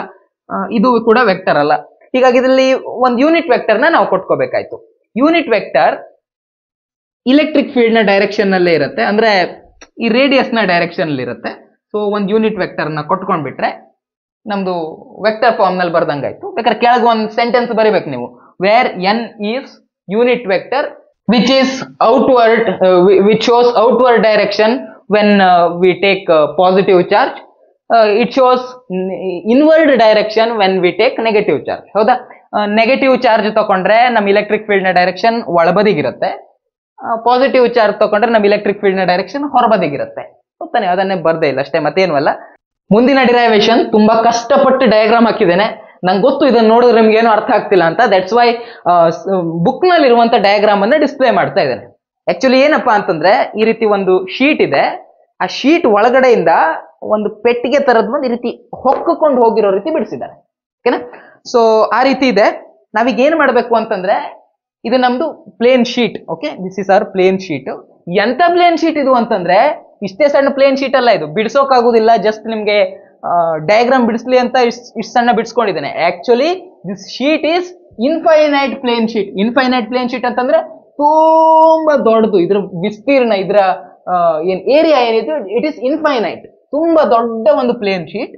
ಇದು ಕೂಡ ವೆಕ್ಟರ್ ಅಲ್ಲ. ಹೀಗಾಗಿ ಇದರಲ್ಲಿ ಒಂದು ಯೂನಿಟ್ ವೆಕ್ಟರ್ ನ ನಾವು ಕೊಟ್ಕೋಬೇಕಾಯ್ತು. ಯೂನಿಟ್ ವೆಕ್ಟರ್ ಇಲೆಕ್ಟ್ರಿಕ್ ಫೀಲ್ಡ್ ನ ಡೈರೆಕ್ಷನ್ ನಲ್ಲೇ ಇರುತ್ತೆ, ಅಂದ್ರೆ ಈ ರೇಡಿಯಸ್ ನ ಡೈರೆಕ್ಷನ್ ಅಲ್ಲಿ ಇರುತ್ತೆ. ಸೊ ಒಂದು ಯೂನಿಟ್ ವೆಕ್ಟರ್ ನ ಕೊಟ್ಕೊಂಡ್ಬಿಟ್ರೆ ನಮ್ದು ವೆಕ್ಟರ್ ಫಾರ್ಮ್ ನಲ್ಲಿ ಬರ್ದಂಗಾಯ್ತು. ಬೇಕಾದ್ರೆ ಕೆಳಗೆ ಒಂದು ಸೆಂಟೆನ್ಸ್ ಬರೀಬೇಕು ನೀವು. Where N is unit vector which is outward which shows outward direction when we take positive charge, it shows inward direction when we take negative charge. ಹೌದಾ? Negative charge ತಗೊಂಡ್ರೆ ನಮ್ಮ electric field ನ direction ಒಳಬದಿಗಿರುತ್ತೆ, positive charge ತಗೊಂಡ್ರೆ ನಮ್ಮ electric field ನ direction ಹೊರಬದಿಗಿರುತ್ತೆ. ಗೊತ್ತಾನೆ? ಅದನ್ನೇ ಬರ್ದೇ ಇಲ್ಲ ಅಷ್ಟೇ, ಮತ್ತೇನು ಅಲ್ಲ. ಮುಂದಿನ ಡಿರೈವೇಶನ್ ತುಂಬಾ ಕಷ್ಟಪಟ್ಟು ಡಯಾಗ್ರಾಮ್ ಹಾಕಿದ್ದೇನೆ. ನಂಗೆ ಗೊತ್ತು ಇದನ್ನ ನೋಡಿದ್ರೆ ನಿಮ್ಗೆ ಏನು ಅರ್ಥ ಆಗ್ತಿಲ್ಲ ಅಂತ. ದಟ್ಸ್ ವೈ ಬುಕ್ ನಲ್ಲಿ ಇರುವಂತ ಡಯಾಗ್ರಾಮ್ ಅನ್ನ ಡಿಸ್ಪ್ಲೇ ಮಾಡ್ತಾ ಇದ್ದೇನೆ. ಆಕ್ಚುಲಿ ಏನಪ್ಪಾ ಅಂತಂದ್ರೆ, ಈ ರೀತಿ ಒಂದು ಶೀಟ್ ಇದೆ. ಆ ಶೀಟ್ ಒಳಗಡೆಯಿಂದ ಒಂದು ಪೆಟ್ಟಿಗೆ ತರದ್ ಬಂದು ಈ ರೀತಿ ಹೊಕ್ಕೊಂಡು ಹೋಗಿರೋ ರೀತಿ ಬಿಡಿಸಿದ್ದಾರೆ. ಓಕೆನಾ? ಸೊ ಆ ರೀತಿ ಇದೆ. ನಾವೀಗ ಏನ್ ಮಾಡ್ಬೇಕು ಅಂತಂದ್ರೆ, ಇದು ನಮ್ದು plane sheet. Okay, this is our plane sheet. ಎಂತ ಪ್ಲೇನ್ ಶೀಟ್ ಇದು ಅಂತಂದ್ರೆ, ಇಷ್ಟೇ ಸಣ್ಣ ಪ್ಲೇನ್ ಶೀಟ್ ಅಲ್ಲ ಇದು, ಬಿಡಿಸೋಕಾಗುದಿಲ್ಲ. ಜಸ್ಟ್ ನಿಮ್ಗೆ ಡಯಾಗ್ರಾಮ್ ಬಿಡಿಸ್ಲಿ ಅಂತ ಇಷ್ಟು ಸಣ್ಣ ಬಿಡಿಸ್ಕೊಂಡಿದ್ದೇನೆ. Actually this sheet is infinite plane sheet. Infinite plane sheet ಅಂತಂದ್ರೆ ತುಂಬಾ ದೊಡ್ಡದು. ಇದ್ರ ವಿಸ್ತೀರ್ಣ, ಇದ್ರ ಏನ್ ಏರಿಯಾ ಏನಿದೆ, ಇಟ್ ಈಸ್ ಇನ್ಫೈನೈಟ್. ತುಂಬಾ ದೊಡ್ಡ ಒಂದು plane sheet.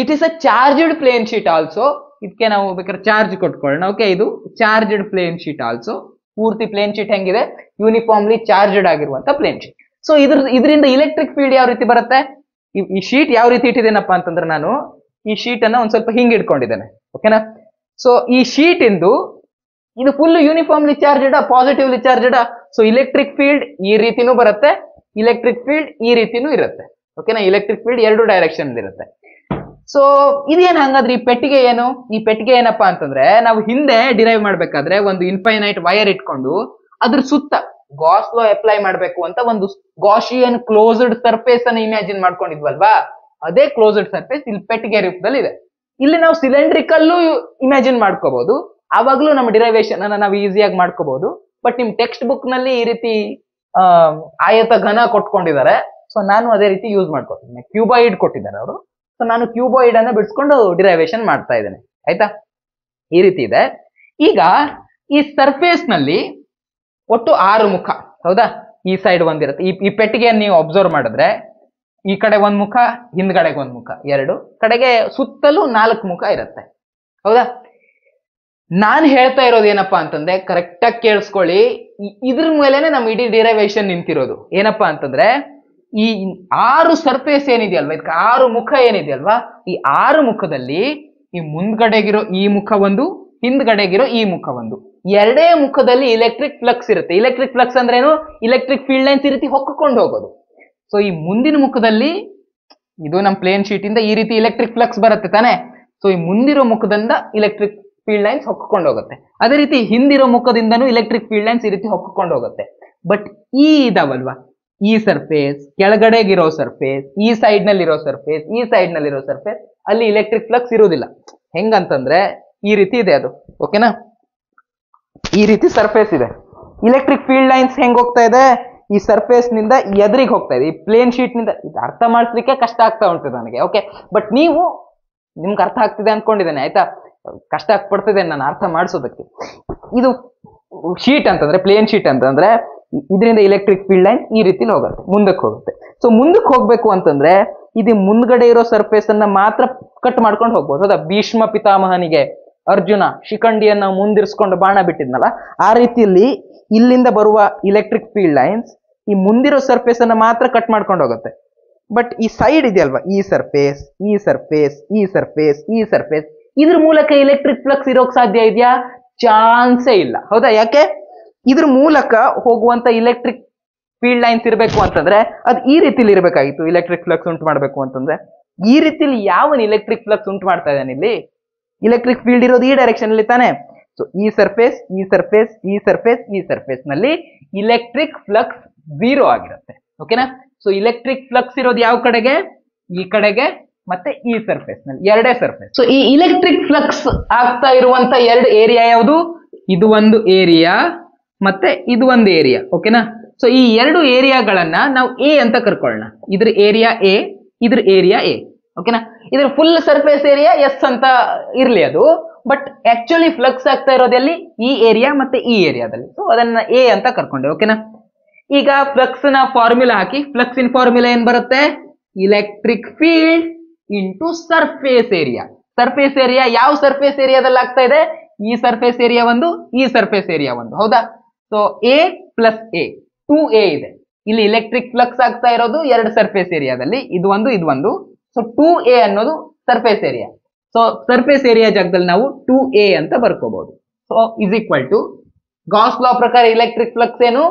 It is a charged plane sheet also. ಇದಕ್ಕೆ ನಾವು ಬೇಕಾದ್ರೆ ಚಾರ್ಜ್ ಕೊಟ್ಕೊಳ್ಳೋಣ. ಓಕೆ, ಇದು ಚಾರ್ಜ್ಡ್ ಪ್ಲೇನ್ ಶೀಟ್ ಆಲ್ಸೋ. ಪೂರ್ತಿ ಪ್ಲೇನ್ ಶೀಟ್ ಹೆಂಗಿದೆ? ಯೂನಿಫಾರ್ಮ್ಲಿ ಚಾರ್ಜ್ಡ್ ಆಗಿರುವಂತ ಪ್ಲೇನ್ ಶೀಟ್. ಸೊ ಇದರಿಂದ ಇಲೆಕ್ಟ್ರಿಕ್ ಫೀಲ್ಡ್ ಯಾವ ರೀತಿ ಬರುತ್ತೆ? ಈ ಶೀಟ್ ಯಾವ ರೀತಿ ಇಟ್ಟಿದ್ದೇನಪ್ಪ ಅಂತಂದ್ರೆ, ನಾನು ಈ ಶೀಟ್ ಅನ್ನ ಒಂದ್ ಸ್ವಲ್ಪ ಹಿಂಗ್ ಇಟ್ಕೊಂಡಿದ್ದೇನೆ. ಓಕೆನಾ? ಸೊ ಈ ಶೀಟ್ ಇಂದು ಇದು full uniformly charged, positively charged. So electric field ಈ ರೀತಿನೂ ಬರುತ್ತೆ, ಇಲೆಕ್ಟ್ರಿಕ್ ಫೀಲ್ಡ್ ಈ ರೀತಿನೂ ಇರುತ್ತೆ. ಓಕೆನಾ? ಇಲೆಕ್ಟ್ರಿಕ್ ಫೀಲ್ಡ್ ಎರಡು ಡೈರೆಕ್ಷನ್ ಇರುತ್ತೆ. ಸೊ ಇದೇನ್ ಹಂಗಾದ್ರೆ ಈ ಪೆಟ್ಟಿಗೆ ಏನು? ಈ ಪೆಟ್ಟಿಗೆ ಏನಪ್ಪಾ ಅಂತಂದ್ರೆ, ನಾವು ಹಿಂದೆ ಡಿರೈವ್ ಮಾಡ್ಬೇಕಾದ್ರೆ ಒಂದು ಇನ್ಫೈನೈಟ್ ವೈರ್ ಇಟ್ಕೊಂಡು ಅದ್ರ ಸುತ್ತ ಗಾಸ್ ಲಾ ಅಪ್ಲೈ ಮಾಡ್ಬೇಕು ಅಂತ ಒಂದು ಗಾಶಿಯನ್ ಕ್ಲೋಸ್ಡ್ ಸರ್ಫೇಸ್ ಅನ್ನು ಇಮ್ಯಾಜಿನ್ ಮಾಡ್ಕೊಂಡಿದ್ವಲ್ವಾ? ಅದೇ ಕ್ಲೋಸ್ಡ್ ಸರ್ಫೇಸ್ ಇಲ್ಲಿ ಪೆಟ್ಟಿಗೆ ರೂಪದಲ್ಲಿ ಇದೆ. ಇಲ್ಲಿ ನಾವು ಸಿಲಿಂಡ್ರಿಕಲ್ಲೂ ಇಮ್ಯಾಜಿನ್ ಮಾಡ್ಕೋಬಹುದು. ಆವಾಗ್ಲೂ ನಮ್ಮ ಡಿರೈವೇಶನ್ ಅನ್ನ ನಾವು ಈಸಿಯಾಗಿ ಮಾಡ್ಕೋಬಹುದು. ಬಟ್ ನಿಮ್ ಟೆಕ್ಸ್ಟ್ ಬುಕ್ ನಲ್ಲಿ ಈ ರೀತಿ ಆಯತ ಘನ ಕೊಟ್ಕೊಂಡಿದ್ದಾರೆ. ಸೊ ನಾನು ಅದೇ ರೀತಿ ಯೂಸ್ ಮಾಡ್ಕೊತೀನಿ. ಕ್ಯೂಬಾಯ್ಡ್ ಕೊಟ್ಟಿದ್ದಾರೆ ಅವರು. ಸೊ ನಾನು ಕ್ಯೂಬಾಯ್ಡ್ ಅನ್ನ ಬಿಡಿಸ್ಕೊಂಡು ಡಿರೈವೇಶನ್ ಮಾಡ್ತಾ ಇದ್ದೇನೆ. ಆಯ್ತಾ? ಈ ರೀತಿ ಇದೆ. ಈಗ ಈ ಸರ್ಫೇಸ್ ನಲ್ಲಿ ಒಟ್ಟು 6 ಮುಖ. ಹೌದಾ? ಈ ಸೈಡ್ ಒಂದಿರುತ್ತೆ. ಈ ಪೆಟ್ಟಿಗೆಯನ್ನು ನೀವು ಅಬ್ಸರ್ವ್ ಮಾಡಿದ್ರೆ, ಈ ಕಡೆ ಒಂದ್ ಮುಖ, ಹಿಂದ್ಗಡೆಗೆ ಒಂದ್ ಮುಖ, 2 ಕಡೆಗೆ ಸುತ್ತಲೂ 4 ಮುಖ ಇರುತ್ತೆ. ಹೌದಾ? ನಾನು ಹೇಳ್ತಾ ಇರೋದು ಏನಪ್ಪಾ ಅಂತಂದ್ರೆ, ಕರೆಕ್ಟ್ ಆಗಿ ಕೇಳಿಸ್ಕೊಳ್ಳಿ. ಇದ್ರ ಮೇಲೆನೆ ನಮ್ ಇಡೀ ಡಿರೈವೇಶನ್ ನಿಂತಿರೋದು. ಏನಪ್ಪಾ ಅಂತಂದ್ರೆ, ಈ 6 ಸರ್ಫೇಸ್ ಏನಿದೆಯಲ್ವಾ, ಇದಕ್ಕೆ 6 ಮುಖ ಏನಿದೆಯಲ್ವಾ, ಈ 6 ಮುಖದಲ್ಲಿ ಈ ಮುಂದ್ಗಡೆಗಿರೋ ಈ ಮುಖ ಒಂದು, ಹಿಂದ್ಗಡೆಗಿರೋ ಈ ಮುಖ ಒಂದು, ಎರಡೇ ಮುಖದಲ್ಲಿ ಇಲೆಕ್ಟ್ರಿಕ್ ಫ್ಲಕ್ಸ್ ಇರುತ್ತೆ. ಇಲೆಕ್ಟ್ರಿಕ್ ಫ್ಲಕ್ಸ್ ಅಂದ್ರೆ ಏನು? ಇಲೆಕ್ಟ್ರಿಕ್ ಫೀಲ್ಡ್ ಲೈನ್ಸ್ ಈ ರೀತಿ ಹೊಕ್ಕೊಂಡು ಹೋಗೋದು. ಸೊ ಈ ಮುಂದಿನ ಮುಖದಲ್ಲಿ ಇದು ನಮ್ಮ ಪ್ಲೇನ್ ಶೀಟ್ ಇಂದ ಈ ರೀತಿ ಇಲೆಕ್ಟ್ರಿಕ್ ಫ್ಲಕ್ಸ್ ಬರುತ್ತೆ ತಾನೆ. ಸೊ ಈ ಮುಂದಿರೋ ಮುಖದಿಂದ ಇಲೆಕ್ಟ್ರಿಕ್ ಫೀಲ್ಡ್ ಲೈನ್ಸ್ ಹೊಕ್ಕೊಂಡು ಹೋಗುತ್ತೆ. ಅದೇ ರೀತಿ ಹಿಂದಿರೋ ಮುಖದಿಂದನೂ ಇಲೆಕ್ಟ್ರಿಕ್ ಫೀಲ್ಡ್ ಲೈನ್ಸ್ ಈ ರೀತಿ ಹೊಕ್ಕೊಂಡು ಹೋಗುತ್ತೆ. ಬಟ್ ಈ ಇದಾವಲ್ವಾ, ಈ ಸರ್ಫೇಸ್, ಕೆಳಗಡೆಗಿರೋ ಸರ್ಫೇಸ್, ಈ ಸೈಡ್ ನಲ್ಲಿರೋ ಸರ್ಫೇಸ್, ಈ ಸೈಡ್ ನಲ್ಲಿರೋ ಸರ್ಫೇಸ್, ಅಲ್ಲಿ ಇಲೆಕ್ಟ್ರಿಕ್ ಫ್ಲಕ್ಸ್ ಇರುವುದಿಲ್ಲ. ಹೆಂಗಂತಂದ್ರೆ ಈ ರೀತಿ ಇದೆ ಅದು, ಓಕೆನಾ. ಈ ರೀತಿ ಸರ್ಫೇಸ್ ಇದೆ. ಇಲೆಕ್ಟ್ರಿಕ್ ಫೀಲ್ಡ್ ಲೈನ್ಸ್ ಹೆಂಗ್ ಹೋಗ್ತಾ ಇದೆ, ಈ ಸರ್ಫೇಸ್ ನಿಂದ ಎದುರಿಗೆ ಹೋಗ್ತಾ ಇದೆ. ಈ ಪ್ಲೇನ್ ಶೀಟ್ ನಿಂದ ಇದು ಅರ್ಥ ಮಾಡಿಸ್ಲಿಕ್ಕೆ ಕಷ್ಟ ಆಗ್ತಾ ಉಂಟು ನನಗೆ, ಓಕೆ. ಬಟ್ ನಿಮ್ಗೆ ಅರ್ಥ ಆಗ್ತಿದೆ ಅನ್ಕೊಂಡಿದ್ದೇನೆ, ಆಯ್ತಾ. ಕಷ್ಟ ಆಗ್ಬಿಡ್ತಿದೆ ನಾನು ಅರ್ಥ ಮಾಡಿಸೋದಕ್ಕೆ. ಇದು ಶೀಟ್ ಅಂತಂದ್ರೆ, ಪ್ಲೇನ್ ಶೀಟ್ ಅಂತಂದ್ರೆ ಇದರಿಂದ ಇಲೆಕ್ಟ್ರಿಕ್ ಫೀಲ್ಡ್ ಲೈನ್ ಈ ರೀತಿ ಹೋಗುತ್ತೆ, ಮುಂದಕ್ಕೆ ಹೋಗುತ್ತೆ. ಸೊ ಮುಂದಕ್ಕೆ ಹೋಗ್ಬೇಕು ಅಂತಂದ್ರೆ ಇದು ಮುಂದ್ಗಡೆ ಇರೋ ಸರ್ಫೇಸ್ ಅನ್ನ ಮಾತ್ರ ಕಟ್ ಮಾಡ್ಕೊಂಡು ಹೋಗ್ಬೋದು. ಹೌದಾ, ಭೀಷ್ಮ ಪಿತಾಮಹನಿಗೆ ಅರ್ಜುನ ಶಿಖಂಡಿಯನ್ನ ಮುಂದಿರಿಸ್ಕೊಂಡು ಬಾಣ ಬಿಟ್ಟಿದ್ನಲ್ಲ, ಆ ರೀತಿಯಲ್ಲಿ ಇಲ್ಲಿಂದ ಬರುವ ಇಲೆಕ್ಟ್ರಿಕ್ ಫೀಲ್ಡ್ ಲೈನ್ಸ್ ಈ ಮುಂದಿರೋ ಸರ್ಫೇಸ್ ಅನ್ನ ಮಾತ್ರ ಕಟ್ ಮಾಡ್ಕೊಂಡು ಹೋಗುತ್ತೆ. ಬಟ್ ಈ ಸೈಡ್ ಇದೆಯಲ್ವಾ, ಈ ಸರ್ಫೇಸ್, ಈ ಸರ್ಫೇಸ್, ಈ ಸರ್ಫೇಸ್, ಈ ಸರ್ಫೇಸ್, ಇದ್ರ ಮೂಲಕ ಇಲೆಕ್ಟ್ರಿಕ್ ಫ್ಲಕ್ಸ್ ಇರೋಕ್ ಸಾಧ್ಯ ಇದೆಯಾ? ಚಾನ್ಸೇ ಇಲ್ಲ. ಹೌದಾ, ಯಾಕೆ? ಇದ್ರ ಮೂಲಕ ಹೋಗುವಂತ ಇಲೆಕ್ಟ್ರಿಕ್ ಫೀಲ್ಡ್ ಲೈನ್ಸ್ ಇರಬೇಕು ಅಂತಂದ್ರೆ ಅದು ಈ ರೀತಿಲಿ ಇರಬೇಕಾಗಿತ್ತು. ಇಲೆಕ್ಟ್ರಿಕ್ ಫ್ಲಕ್ಸ್ ಉಂಟು ಮಾಡಬೇಕು ಅಂತಂದ್ರೆ ಈ ರೀತಿಲಿ ಯಾವನ್ ಇಲೆಕ್ಟ್ರಿಕ್ ಫ್ಲಕ್ಸ್ ಉಂಟು ಮಾಡ್ತಾ ಇದ್ದಾನೆ ಇಲ್ಲಿ? ಇಲೆಕ್ಟ್ರಿಕ್ ಫೀಲ್ಡ್ ಇರೋದು ಈ ಡೈರೆಕ್ಷನ್ ಅಲ್ಲಿ ತಾನೆ. ಸೊ ಈ ಸರ್ಫೇಸ್, ಈ ಸರ್ಫೇಸ್, ಈ ಸರ್ಫೇಸ್, ಈ ಸರ್ಫೇಸ್ ನಲ್ಲಿ ಇಲೆಕ್ಟ್ರಿಕ್ ಫ್ಲಕ್ಸ್ 0 ಆಗಿರುತ್ತೆ, ಓಕೆನಾ. ಸೊ ಇಲೆಕ್ಟ್ರಿಕ್ ಫ್ಲಕ್ಸ್ ಇರೋದು ಯಾವ ಕಡೆಗೆ? ಈ ಕಡೆಗೆ ಮತ್ತೆ ಈ ಸರ್ಫೇಸ್ ನಲ್ಲಿ, ಎರಡೇ ಸರ್ಫೇಸ್. ಸೊ ಈ ಇಲೆಕ್ಟ್ರಿಕ್ ಫ್ಲಕ್ಸ್ ಆಗ್ತಾ ಇರುವಂತ ಎರಡು ಏರಿಯಾ ಯಾವುದು? ಇದು ಒಂದು ಏರಿಯಾ ಮತ್ತೆ ಇದು ಒಂದು ಏರಿಯಾ, ಓಕೆನಾ. ಸೊ ಈ ಎರಡು ಏರಿಯಾಗಳನ್ನ ನಾವು ಎ ಅಂತ ಕರ್ಕೊಳ್ಳೋಣ. ಇದ್ರ ಏರಿಯಾ ಎ, ಇದ್ರ ಏರಿಯಾ ಎ, ಓಕೆನಾ. ಇದ್ರ ಫುಲ್ ಸರ್ಫೇಸ್ ಏರಿಯಾ ಎಸ್ ಅಂತ ಇರ್ಲಿ ಅದು. ಬಟ್ ಆಕ್ಚುಲಿ ಫ್ಲಕ್ಸ್ ಆಗ್ತಾ ಇರೋದಲ್ಲಿ ಈ ಏರಿಯಾ ಮತ್ತೆ ಈ ಏರಿಯಾದಲ್ಲಿ. ಸೊ ಅದನ್ನ ಎ ಅಂತ ಕರ್ಕೊಂಡೆ, ಓಕೆನಾ. ಈಗ ಫ್ಲಕ್ಸ್ ನ formula hockey. Flux in formula ಏನ್ ಬರುತ್ತೆ? Electric field into surface area. Surface area ಯಾವ ಸರ್ಫೇಸ್ ಏರಿಯಾದಲ್ಲಿ ಆಗ್ತಾ ಇದೆ? ಈ ಸರ್ಫೇಸ್ ಏರಿಯಾ ಒಂದು, ಈ ಸರ್ಫೇಸ್ ಏರಿಯಾ ಒಂದು, ಹೌದಾ. So A plus A, 2a ಇದೆ. ಇಲ್ಲಿ ಇಲೆಕ್ಟ್ರಿಕ್ ಫ್ಲಕ್ಸ್ ಆಗ್ತಾ ಇರೋದು ಎರಡು ಸರ್ಫೇಸ್ ಏರಿಯಾದಲ್ಲಿ, ಇದು ಒಂದು, ಇದು ಒಂದು. ಸೊ 2a ಅನ್ನೋದು surface area. So surface area ಜಾಗದಲ್ಲಿ ನಾವು 2a ಅಂತ ಬರ್ಕೋಬಹುದು. So is equal to Gauss law ಪ್ರಕಾರ ಇಲೆಕ್ಟ್ರಿಕ್ ಫ್ಲಕ್ಸ್ ಏನು?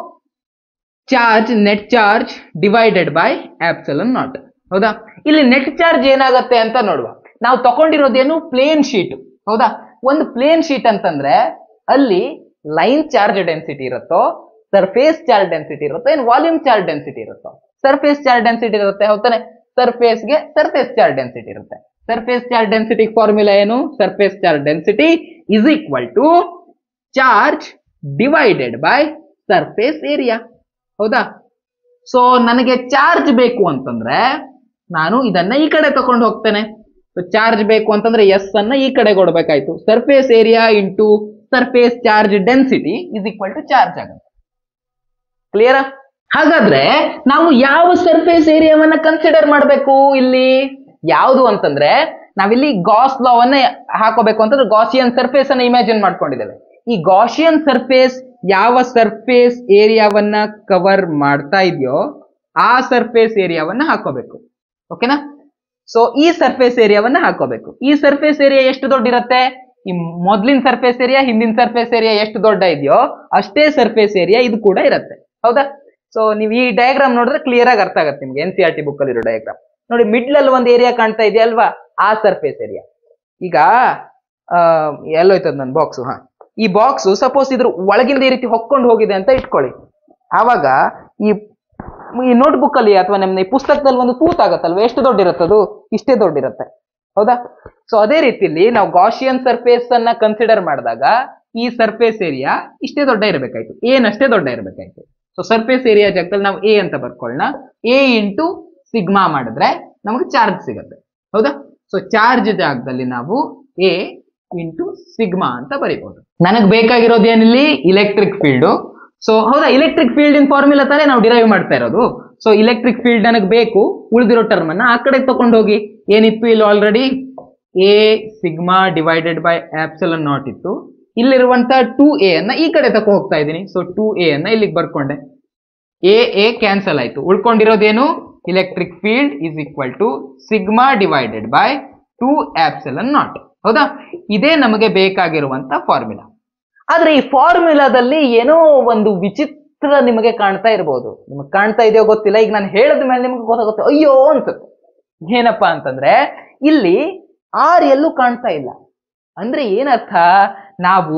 Charge, net charge divided by epsilon naught, ಹೌದಾ. ಇಲ್ಲಿ ನೆಟ್ ಚಾರ್ಜ್ ಏನಾಗತ್ತೆ ಅಂತ ನೋಡುವ. ನಾವು ತಗೊಂಡಿರೋದೇನು? ಪ್ಲೇನ್ ಶೀಟ್, ಹೌದಾ. ಒಂದು ಪ್ಲೇನ್ ಶೀಟ್ ಅಂತಂದ್ರೆ ಅಲ್ಲಿ ಲೈನ್ ಚಾರ್ಜ್ ಡೆನ್ಸಿಟಿ ಇರುತ್ತೋ, ಸರ್ಫೇಸ್ ಚಾರ್ಜ್ ಡೆನ್ಸಿಟಿ ಇರುತ್ತೋ, ಏನು ವಾಲ್ಯೂಮ್ ಚಾರ್ಜ್ ಡೆನ್ಸಿಟಿ ಇರುತ್ತೋ? ಸರ್ಫೇಸ್ ಚಾರ್ಜ್ ಡೆನ್ಸಿಟಿ ಇರುತ್ತೆ, ಹೌದಾನೆ. ಸರ್ಫೇಸ್ಗೆ ಸರ್ಫೇಸ್ ಚಾರ್ಜ್ ಡೆನ್ಸಿಟಿ ಇರುತ್ತೆ. ಸರ್ಫೇಸ್ ಚಾರ್ಜ್ ಡೆನ್ಸಿಟಿ ಫಾರ್ಮುಲಾ ಏನು? Surface charge density is equal to charge divided by surface area, ಹೌದಾ. ಸೊ ನನಗೆ ಚಾರ್ಜ್ ಬೇಕು ಅಂತಂದ್ರೆ ನಾನು ಇದನ್ನ ಈ ಕಡೆ ತಕೊಂಡು ಹೋಗ್ತೇನೆ. ಚಾರ್ಜ್ ಬೇಕು ಅಂತಂದ್ರೆ ಎಸ್ ಅನ್ನ ಈ ಕಡೆ ಕೊಡ್ಬೇಕಾಯ್ತು. Surface area into surface charge density is equal to charge ಆಗುತ್ತೆ. ಕ್ಲಿಯರಾ? ಹಾಗಾದ್ರೆ ನಾವು ಯಾವ ಸರ್ಫೇಸ್ ಏರಿಯಾವನ್ನ ಕನ್ಸಿಡರ್ ಮಾಡಬೇಕು ಇಲ್ಲಿ? ಯಾವುದು ಅಂತಂದ್ರೆ ನಾವಿಲ್ಲಿ ಗಾಸ್ ಲಾವನ್ನ ಹಾಕೋಬೇಕು ಅಂತಂದ್ರೆ ಗಾಸಿಯನ್ ಸರ್ಫೇಸ್ ಅನ್ನ ಇಮ್ಯಾಜಿನ್ ಮಾಡ್ಕೊಂಡಿದ್ದೇವೆ. ಈ ಗಾಸಿಯನ್ ಸರ್ಫೇಸ್ ಯಾವ ಸರ್ಫೇಸ್ ಏರಿಯಾವನ್ನ ಕವರ್ ಮಾಡ್ತಾ ಇದೆಯೋ ಆ ಸರ್ಫೇಸ್ ಏರಿಯಾವನ್ನ ಹಾಕೋಬೇಕು, ಓಕೆನಾ. ಸೊ ಈ ಸರ್ಫೇಸ್ ಏರಿಯಾವನ್ನ ಹಾಕೋಬೇಕು. ಈ ಸರ್ಫೇಸ್ ಏರಿಯಾ ಎಷ್ಟು ದೊಡ್ಡ ಇರುತ್ತೆ? ಈ ಮೊದಲಿನ ಸರ್ಫೇಸ್ ಏರಿಯಾ, ಹಿಂದಿನ ಸರ್ಫೇಸ್ ಏರಿಯಾ ಎಷ್ಟು ದೊಡ್ಡ ಇದೆಯೋ ಅಷ್ಟೇ ಸರ್ಫೇಸ್ ಏರಿಯಾ ಇದು ಕೂಡ ಇರುತ್ತೆ, ಹೌದಾ. ಸೊ ನೀವು ಈ ಡಯಾಗ್ರಾಮ್ ನೋಡಿದ್ರೆ ಕ್ಲಿಯರ್ ಆಗಿ ಅರ್ಥ ಆಗುತ್ತೆ ನಿಮ್ಗೆ. NCERT ಬುಕ್ ಅಲ್ಲಿ ಇರೋ ಡಯಾಗ್ರಾಮ್ ನೋಡಿ. ಮಿಡ್ಲ್ ಅಲ್ಲಿ ಒಂದು ಏರಿಯಾ ಕಾಣ್ತಾ ಇದೆಯಲ್ವಾ, ಆ ಸರ್ಫೇಸ್ ಏರಿಯಾ. ಈಗ ಎಲ್ಲೋಯ್ತದ ನನ್ನ ಬಾಕ್ಸು? ಈ ಬಾಕ್ಸ್ ಸಪೋಸ್ ಇದ್ರ ಒಳಗಿಂದ ಈ ರೀತಿ ಹೊಕ್ಕೊಂಡು ಹೋಗಿದೆ ಅಂತ ಇಟ್ಕೊಳ್ಳಿ. ಆವಾಗ ಈ ನೋಟ್ಬುಕ್ ಅಲ್ಲಿ ಅಥವಾ ನಮ್ಮ ಈ ಪುಸ್ತಕದಲ್ಲಿ ಒಂದು ತೂತಾಗತ್ತಲ್ವ, ಎಷ್ಟು ದೊಡ್ಡ ಇರುತ್ತೆ ಅದು? ಇಷ್ಟೇ ದೊಡ್ಡ ಇರುತ್ತೆ, ಹೌದಾ. ಸೊ ಅದೇ ರೀತಿಯಲ್ಲಿ ನಾವು ಗಾಸಿಯನ್ ಸರ್ಫೇಸ್ ಅನ್ನ ಕನ್ಸಿಡರ್ ಮಾಡಿದಾಗ ಈ ಸರ್ಫೇಸ್ ಏರಿಯಾ ಇಷ್ಟೇ ದೊಡ್ಡ ಇರಬೇಕಾಯ್ತು, ಏನಷ್ಟೇ ದೊಡ್ಡ ಇರಬೇಕಾಯ್ತು. ಸೊ ಸರ್ಫೇಸ್ ಏರಿಯಾ ಜಾಗದಲ್ಲಿ ನಾವು ಎ ಅಂತ ಬರ್ಕೊಳ್ಳೋಣ. ಎ ಇಂಟು ಸಿಗ್ಮಾ ಮಾಡಿದ್ರೆ ನಮಗೆ ಚಾರ್ಜ್ ಸಿಗುತ್ತೆ, ಹೌದಾ. ಸೊ ಚಾರ್ಜ್ ಜಾಗದಲ್ಲಿ ನಾವು ಎ ಇಂಟು ಸಿಗ್ಮಾ ಅಂತ ಬರೀಬಹುದು. ನನಗೆ ಬೇಕಾಗಿರೋದು ಏನಿಲ್ಲಿ? Electric field. ಸೊ ಹೌದಾ, ಇಲೆಕ್ಟ್ರಿಕ್ ಫೀಲ್ಡ್ ಇನ್ ಫಾರ್ಮುಲಾ ತಾನೇ ನಾವು ಡಿರೈವ್ ಮಾಡ್ತಾ ಇರೋದು. ಸೊ ಇಲೆಕ್ಟ್ರಿಕ್ ಫೀಲ್ಡ್ ನನಗೆ ಬೇಕು, ಉಳಿದಿರೋ ಟರ್ಮ್ ಅನ್ನ ಆ ಕಡೆ ತಗೊಂಡು ಹೋಗಿ. ಏನಿತ್ತು ಇಲ್ಲಿ already? A sigma divided by epsilon naught ಇತ್ತು. ಇಲ್ಲಿರುವಂತ 2a ಅನ್ನ ಈ ಕಡೆ ತಗೊಂಡು ಹೋಗ್ತಾ ಇದ್ದೀನಿ. ಸೊ 2a ಅನ್ನ ಇಲ್ಲಿಗೆ ಬರ್ಕೊಂಡೆ. ಎ ಕ್ಯಾನ್ಸಲ್ ಆಯ್ತು. ಉಳ್ಕೊಂಡಿರೋದೇನು? Electric field is equal to sigma divided by 2 epsilon naught, ಹೌದಾ. ಇದೇ ನಮಗೆ ಬೇಕಾಗಿರುವಂತ ಫಾರ್ಮುಲಾ. ಆದ್ರೆ ಈ ಫಾರ್ಮುಲಾದಲ್ಲಿ ಏನೋ ಒಂದು ವಿಚಿತ್ರ ನಿಮಗೆ ಕಾಣ್ತಾ ಇರಬಹುದು. ನಿಮಗೆ ಕಾಣ್ತಾ ಇದೆಯೋ ಗೊತ್ತಿಲ್ಲ. ಈಗ ನಾನು ಹೇಳಿದ ಮೇಲೆ ನಿಮ್ಗೆ ಗೊತ್ತಾಗುತ್ತೆ, ಅಯ್ಯೋ ಅನ್ಸುತ್ತೆ. ಏನಪ್ಪಾ ಅಂತಂದ್ರೆ ಇಲ್ಲಿ ಆರ್ ಎಲ್ಲೂ ಕಾಣ್ತಾ ಇಲ್ಲ. ಅಂದ್ರೆ ಏನರ್ಥ, ನಾವು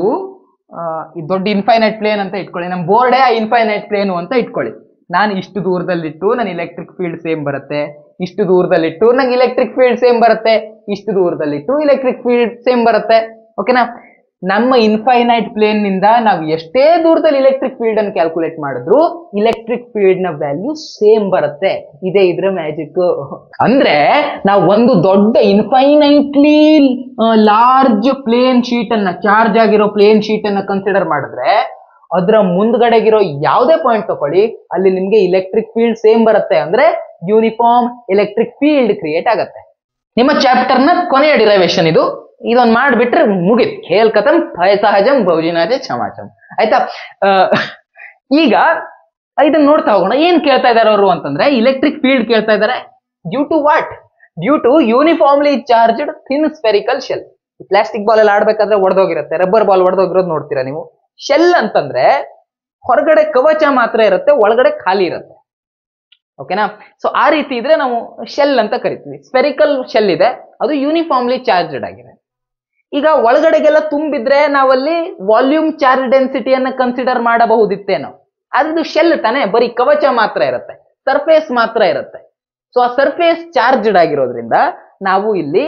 ಈ ದೊಡ್ಡ ಇನ್ಫೈನೈಟ್ ಪ್ಲೇನ್ ಅಂತ ಇಟ್ಕೊಳ್ಳಿ, ನಮ್ಮ ಬೋರ್ಡೇ ಇನ್ಫೈನೈಟ್ ಪ್ಲೇನು ಅಂತ ಇಟ್ಕೊಳ್ಳಿ. ನಾನು ಇಷ್ಟು ದೂರದಲ್ಲಿಟ್ಟು ನನ್ನ ಇಲೆಕ್ಟ್ರಿಕ್ ಫೀಲ್ಡ್ ಸೇಮ್ ಬರುತ್ತೆ, ಇಷ್ಟು ದೂರದಲ್ಲಿಟ್ಟು ನಂಗೆ ಇಲೆಕ್ಟ್ರಿಕ್ ಫೀಲ್ಡ್ ಸೇಮ್ ಬರುತ್ತೆ, ಇಷ್ಟು ದೂರದಲ್ಲಿಟ್ಟು ಇಲೆಕ್ಟ್ರಿಕ್ ಫೀಲ್ಡ್ ಸೇಮ್ ಬರುತ್ತೆ. ಓಕೆನಾ? ನಮ್ಮ ಇನ್ಫೈನೈಟ್ ಪ್ಲೇನ್ ನಿಂದ ನಾವು ಎಷ್ಟೇ ದೂರದಲ್ಲಿ ಇಲೆಕ್ಟ್ರಿಕ್ ಫೀಲ್ಡ್ ಅನ್ನು ಕ್ಯಾಲ್ಕುಲೇಟ್ ಮಾಡಿದ್ರು ಇಲೆಕ್ಟ್ರಿಕ್ ಫೀಲ್ಡ್ ನ ವ್ಯಾಲ್ಯೂ ಸೇಮ್ ಬರುತ್ತೆ. ಇದೇ ಇದ್ರ ಮ್ಯಾಜಿಕ್. ಅಂದ್ರೆ ನಾವು ಒಂದು ದೊಡ್ಡ ಇನ್ಫೈನೈಟ್ಲಿ ಲಾರ್ಜ್ ಪ್ಲೇನ್ ಶೀಟ್ ಅನ್ನ, ಚಾರ್ಜ್ ಆಗಿರೋ ಪ್ಲೇನ್ ಶೀಟ್ ಅನ್ನ ಕನ್ಸಿಡರ್ ಮಾಡಿದ್ರೆ ಅದರ ಮುಂದ್ಗಡೆಗಿರೋ ಯಾವುದೇ ಪಾಯಿಂಟ್ ತಗೊಳ್ಳಿ, ಅಲ್ಲಿ ನಿಮ್ಗೆ ಇಲೆಕ್ಟ್ರಿಕ್ ಫೀಲ್ಡ್ ಸೇಮ್ ಬರುತ್ತೆ. ಅಂದ್ರೆ ಯೂನಿಫಾರ್ಮ್ ಎಲೆಕ್ಟ್ರಿಕ್ ಫೀಲ್ಡ್ ಕ್ರಿಯೇಟ್ ಆಗತ್ತೆ. ನಿಮ್ಮ ಚಾಪ್ಟರ್ ನ ಕೊನೆಯ ಡಿರೈವೇಶನ್ ಇದು. ಇದೊಂದು ಮಾಡ್ಬಿಟ್ರೆ ಮುಗಿತ್, ಖೇಲ್ ಕಥಂ ಭಯ ಸಹಜಂ ಭೌಜಿನಾಜೆ ಕ್ಷಮಾಚಂ. ಆಯ್ತಾ? ಈಗ ಇದನ್ನ ನೋಡ್ತಾ ಹೋಗೋಣ. ಏನ್ ಕೇಳ್ತಾ ಇದಾರೆ ಅವರು ಅಂತಂದ್ರೆ ಇಲೆಕ್ಟ್ರಿಕ್ ಫೀಲ್ಡ್ ಕೇಳ್ತಾ ಇದಾರೆ. Due to what? Due to uniformly charged thin spherical shell. Plastic ball ಎಲ್ಲ ಆಡ್ಬೇಕಾದ್ರೆ ಒಡೆದೋಗಿರುತ್ತೆ, ರಬ್ಬರ್ ಬಾಲ್ ಒಡೆದೋಗಿರೋದು ನೋಡ್ತೀರಾ ನೀವು. ಶೆಲ್ ಅಂತಂದ್ರೆ ಹೊರಗಡೆ ಕವಚ ಮಾತ್ರ ಇರುತ್ತೆ, ಒಳಗಡೆ ಖಾಲಿ ಇರುತ್ತೆ. ಓಕೆನಾ? ಸೊ ಆ ರೀತಿ ಇದ್ರೆ ನಾವು ಶೆಲ್ ಅಂತ ಕರಿತೀವಿ. ಸ್ಪೆರಿಕಲ್ ಶೆಲ್ ಇದೆ, ಅದು ಯೂನಿಫಾರ್ಮ್ಲಿ ಚಾರ್ಜ್ಡ್ ಆಗಿದೆ. ಈಗ ಒಳಗಡೆಗೆಲ್ಲ ತುಂಬಿದ್ರೆ ನಾವಲ್ಲಿ ವಾಲ್ಯೂಮ್ ಚಾರ್ಜ್ ಡೆನ್ಸಿಟಿಯನ್ನ ಕನ್ಸಿಡರ್ ಮಾಡಬಹುದಿತ್ತೇನೋ. ಅದು ಶೆಲ್ ತಾನೆ, ಬರೀ ಕವಚ ಮಾತ್ರ ಇರುತ್ತೆ, ಸರ್ಫೇಸ್ ಮಾತ್ರ ಇರುತ್ತೆ. ಸೊ ಆ ಸರ್ಫೇಸ್ ಚಾರ್ಜ್ಡ್ ಆಗಿರೋದ್ರಿಂದ ನಾವು ಇಲ್ಲಿ